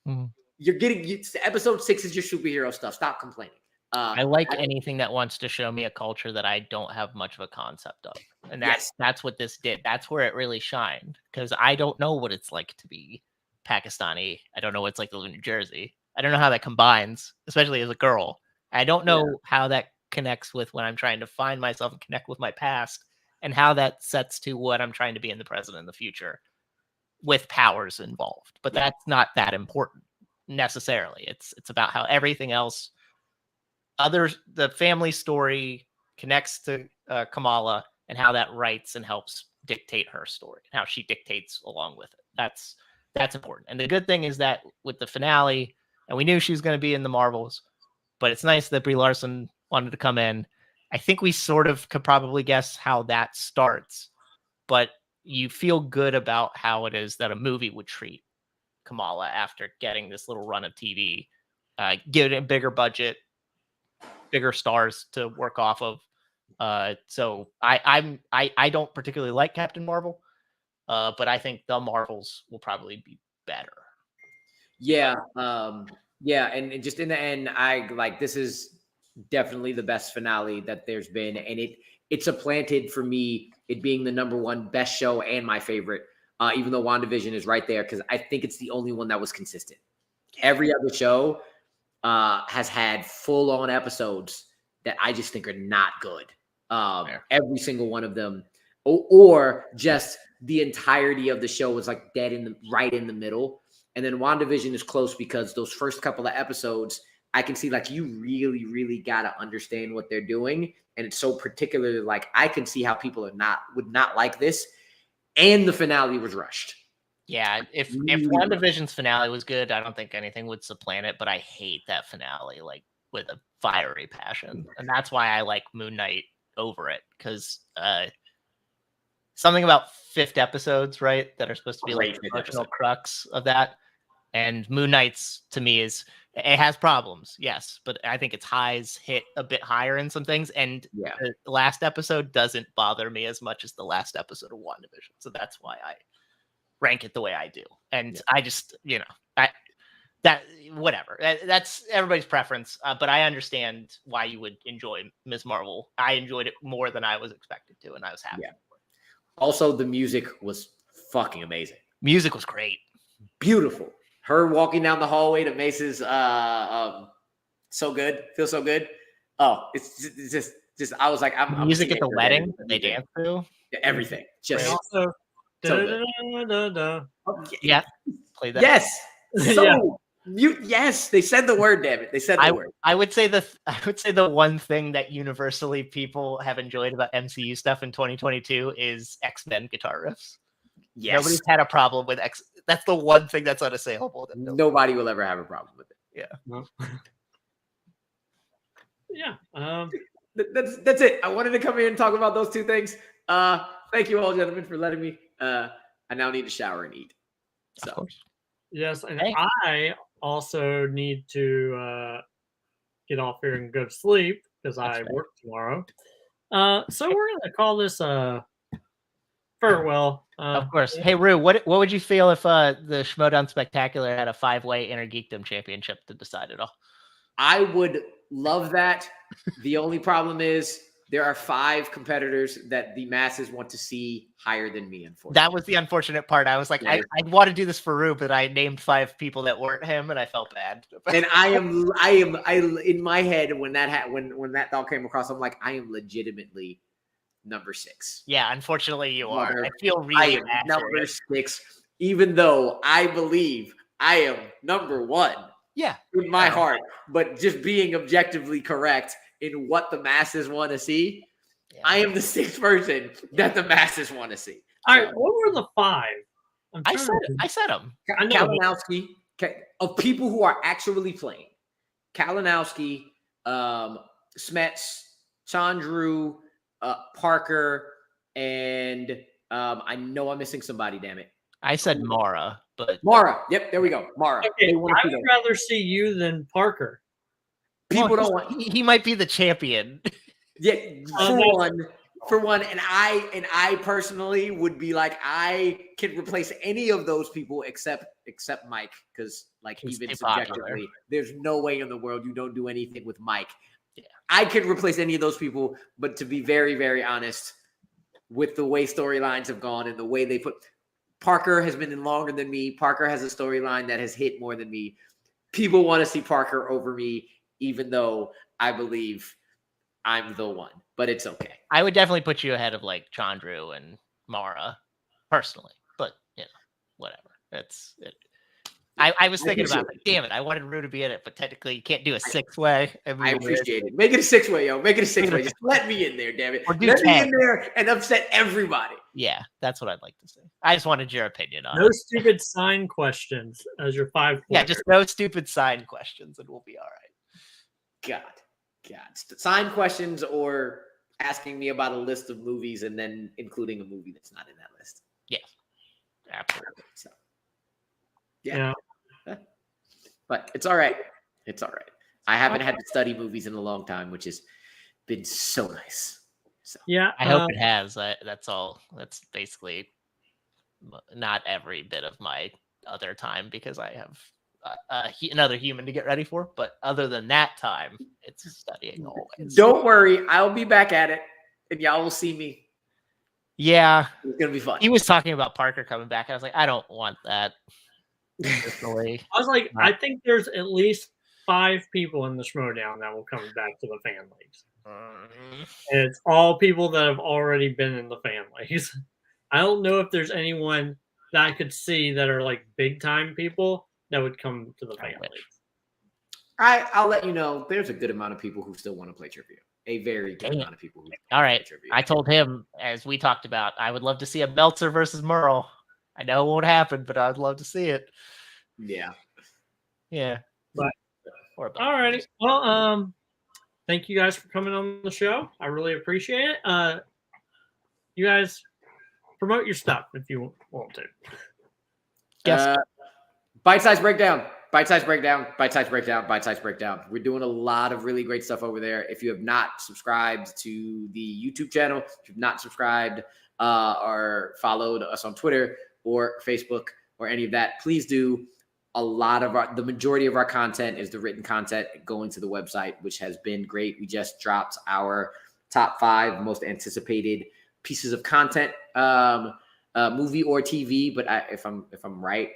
Mm-hmm. You're getting episode 6 is your superhero stuff. Stop complaining. I like anything that wants to show me a culture that I don't have much of a concept of. And that's what this did. That's where it really shined. Because I don't know what it's like to be Pakistani. I don't know what it's like to live in New Jersey. I don't know how that combines, especially as a girl. I don't know how that connects with when I'm trying to find myself and connect with my past, and how that sets to what I'm trying to be in the present and the future with powers involved. But that's not that important necessarily. It's about how everything else, the family story connects to Kamala, and how that writes and helps dictate her story and how she dictates along with it. That's important. And the good thing is that with the finale, and we knew she was going to be in the Marvels, but it's nice that Brie Larson wanted to come in. I think we sort of could probably guess how that starts, but you feel good about how it is that a movie would treat Kamala after getting this little run of TV, give it a bigger budget, bigger stars to work off of. So I don't particularly like Captain Marvel, but I think the Marvels will probably be better. Yeah. Yeah. And just in the end, this is definitely the best finale that there's been. And it supplanted for me it being the number one best show and my favorite, even though WandaVision is right there, because I think it's the only one that was consistent. Every other show has had full-on episodes that I just think are not good. Every single one of them, or just the entirety of the show was like dead right in the middle. And then WandaVision is close because those first couple of episodes, I can see like you really, really got to understand what they're doing. And it's so particularly like I can see how people would not like this. And the finale was rushed. Yeah, if WandaVision's finale was good, I don't think anything would supplant it. But I hate that finale like with a fiery passion, and that's why I like Moon Knight over it, because something about 5th episodes, right, that are supposed to be like the emotional crux of that. And Moon Knight's to me it has problems, yes, but I think its highs hit a bit higher in some things. And the last episode doesn't bother me as much as the last episode of WandaVision, so that's why I rank it the way I do. And I just, whatever. That's everybody's preference. But I understand why you would enjoy Ms. Marvel. I enjoyed it more than I was expected to, and I was happy. Yeah. Also, the music was fucking amazing. Music was great. Beautiful. Her walking down the hallway to Mace's so good. Feels so good. Oh, it's just I was like, I'm music at the wedding that they dance to. Everything. Just also so yeah. Play that. Yes. So yes, they said the word, damn it. They said the word. I would say the one thing that universally people have enjoyed about MCU stuff in 2022 is X-Men guitar riffs. Yes. Nobody's had a problem with X. That's the one thing that's unassailable. Nobody will ever have a problem with it. Yeah. Yeah. That's it. I wanted to come here and talk about those two things. Thank you all, gentlemen, for letting me. I now need to shower and eat. So. Of course. Yes, and I also need to get off here and go to sleep because I work tomorrow. So we're gonna call this farewell. Of course. Hey, Rue, what would you feel if the Schmodown Spectacular had a 5-way Inner Geekdom Championship to decide it all? I would love that. The only problem is there are 5 competitors that the masses want to see higher than me, unfortunately. That was the unfortunate part. I was like, I want to do this for Rue, but I named 5 people that weren't him, and I felt bad. And I am in my head when that thought came across, I'm like, I am legitimately number 6. Yeah, unfortunately you are. I feel really bad. Number 6, even though I believe I am number 1. Yeah. In my heart, but just being objectively correct in what the masses want to see, I am the 6th person that the masses want to see. All right, what were the 5? I said them. Kalinowski, of people who are actually playing. Kalinowski, Smets, Chandru, Parker, and I know I'm missing somebody, damn it. I said Mara, but Mara. Yep, there we go. Mara. Okay, I would rather see you than Parker. People don't want. He might be the champion. Yeah, for one, and I personally would be like, I can replace any of those people except Mike, because like even subjectively, there's no way in the world you don't do anything with Mike. Yeah, I could replace any of those people, but to be very, very honest, with the way storylines have gone and the way they put. Parker has been in longer than me. Parker has a storyline that has hit more than me. People want to see Parker over me, even though I believe I'm the one. But it's okay. I would definitely put you ahead of like Chandru and Mara, personally. But whatever. That's it. I was thinking about it. Damn it! I wanted Rue to be in it, but technically you can't do a 6-way. I appreciate it. Make it a 6-way, yo. Make it a 6-way. Just let me in there, damn it. Let me in there and upset everybody. Yeah, that's what I'd like to say. I just wanted your opinion on it. No stupid sign questions as your 5 points. Yeah, just no stupid sign questions, and we'll be all right. God. Sign questions or asking me about a list of movies and then including a movie that's not in that list. Yeah, absolutely. So. Yeah. But it's all right. It's all right. I haven't had to study movies in a long time, which has been so nice. So Yeah. I hope it has. That's all. That's basically not every bit of my other time because I have another human to get ready for. But other than that time, it's studying always. Don't worry. I'll be back at it and y'all will see me. Yeah. It's going to be fun. He was talking about Parker coming back. I was like, I don't want that. Personally. I was like, I think there's at least 5 people in the Schmodown that will come back to the fan leagues. And it's all people that have already been in the fan leagues. I don't know if there's anyone that I could see that are like big time people that would come to the fan leagues. I'll let you know. There's a good amount of people who still want to play trivia. A very good amount of people. All right. I told him, as we talked about, I would love to see a Meltzer versus Merle. I know it won't happen, but I'd love to see it. Yeah. Yeah. But all righty. Well, thank you guys for coming on the show. I really appreciate it. You guys promote your stuff if you want to. Yes. Bite-size breakdown. Bite-size breakdown. Bite-size breakdown. Bite-size breakdown. We're doing a lot of really great stuff over there. If you have not subscribed to the YouTube channel, if you've not subscribed or followed us on Twitter or Facebook or any of that, please do. The majority of our content is the written content going to the website, which has been great. We just dropped our top 5 most anticipated pieces of content, movie or TV. But if I'm right,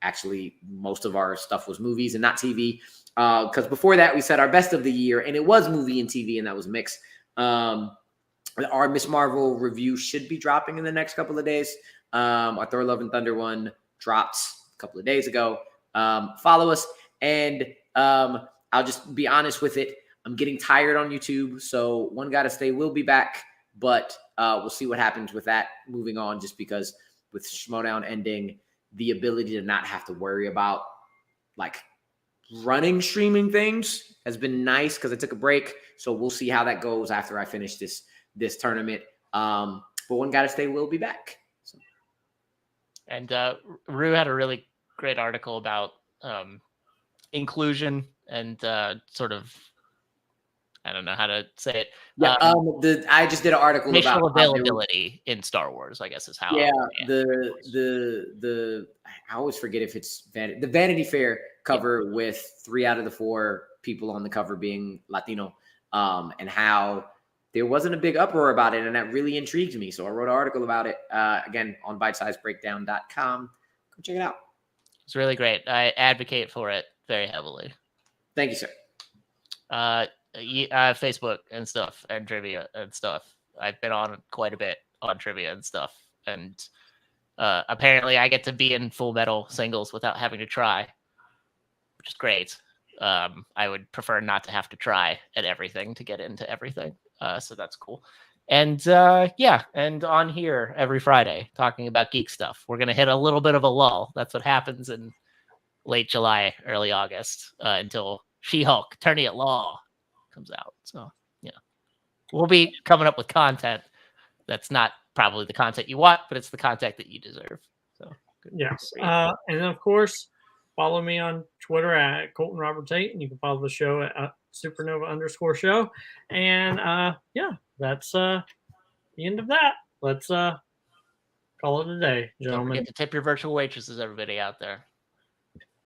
actually most of our stuff was movies and not TV. Because before that we said our best of the year, and it was movie and TV, and that was mixed. Our Miss Marvel review should be dropping in the next couple of days. Our Thor Love and Thunder one dropped a couple of days ago. Follow us, and I'll just be honest with it. I'm getting tired on YouTube, so One Gotta Stay will be back, but we'll see what happens with that moving on, just because with Schmodown ending, the ability to not have to worry about like running streaming things has been nice because I took a break. So we'll see how that goes after I finish this tournament. But One Gotta Stay will be back. So. And Rue had a really great article about inclusion and sort of, I don't know how to say it. Yeah, I just did an article racial about availability in Star Wars, I guess is how. Yeah, the I always forget if it's the Vanity Fair cover with 3 out of the 4 people on the cover being Latino, and how there wasn't a big uproar about it, and that really intrigued me. So I wrote an article about it again on bitesizebreakdown.com. Go check it out. It's really great. I advocate for it very heavily. Thank you, sir. Facebook and stuff and trivia and stuff. I've been on quite a bit on trivia and stuff, and apparently I get to be in Full Metal singles without having to try, which is great. I would prefer not to have to try at everything to get into everything, so that's cool. And and on here every Friday talking about geek stuff. We're gonna hit a little bit of a lull. That's what happens in late July, early August, until She-Hulk: Attorney at Law comes out. So yeah, we'll be coming up with content that's not probably the content you want, but it's the content that you deserve. So good. Yes, and of course, follow me on Twitter at Colton Robert Tate, and you can follow the show at Supernova_show. And that's the end of that. Let's call it a day, Don't gentlemen. forget to tip your virtual waitresses, everybody out there.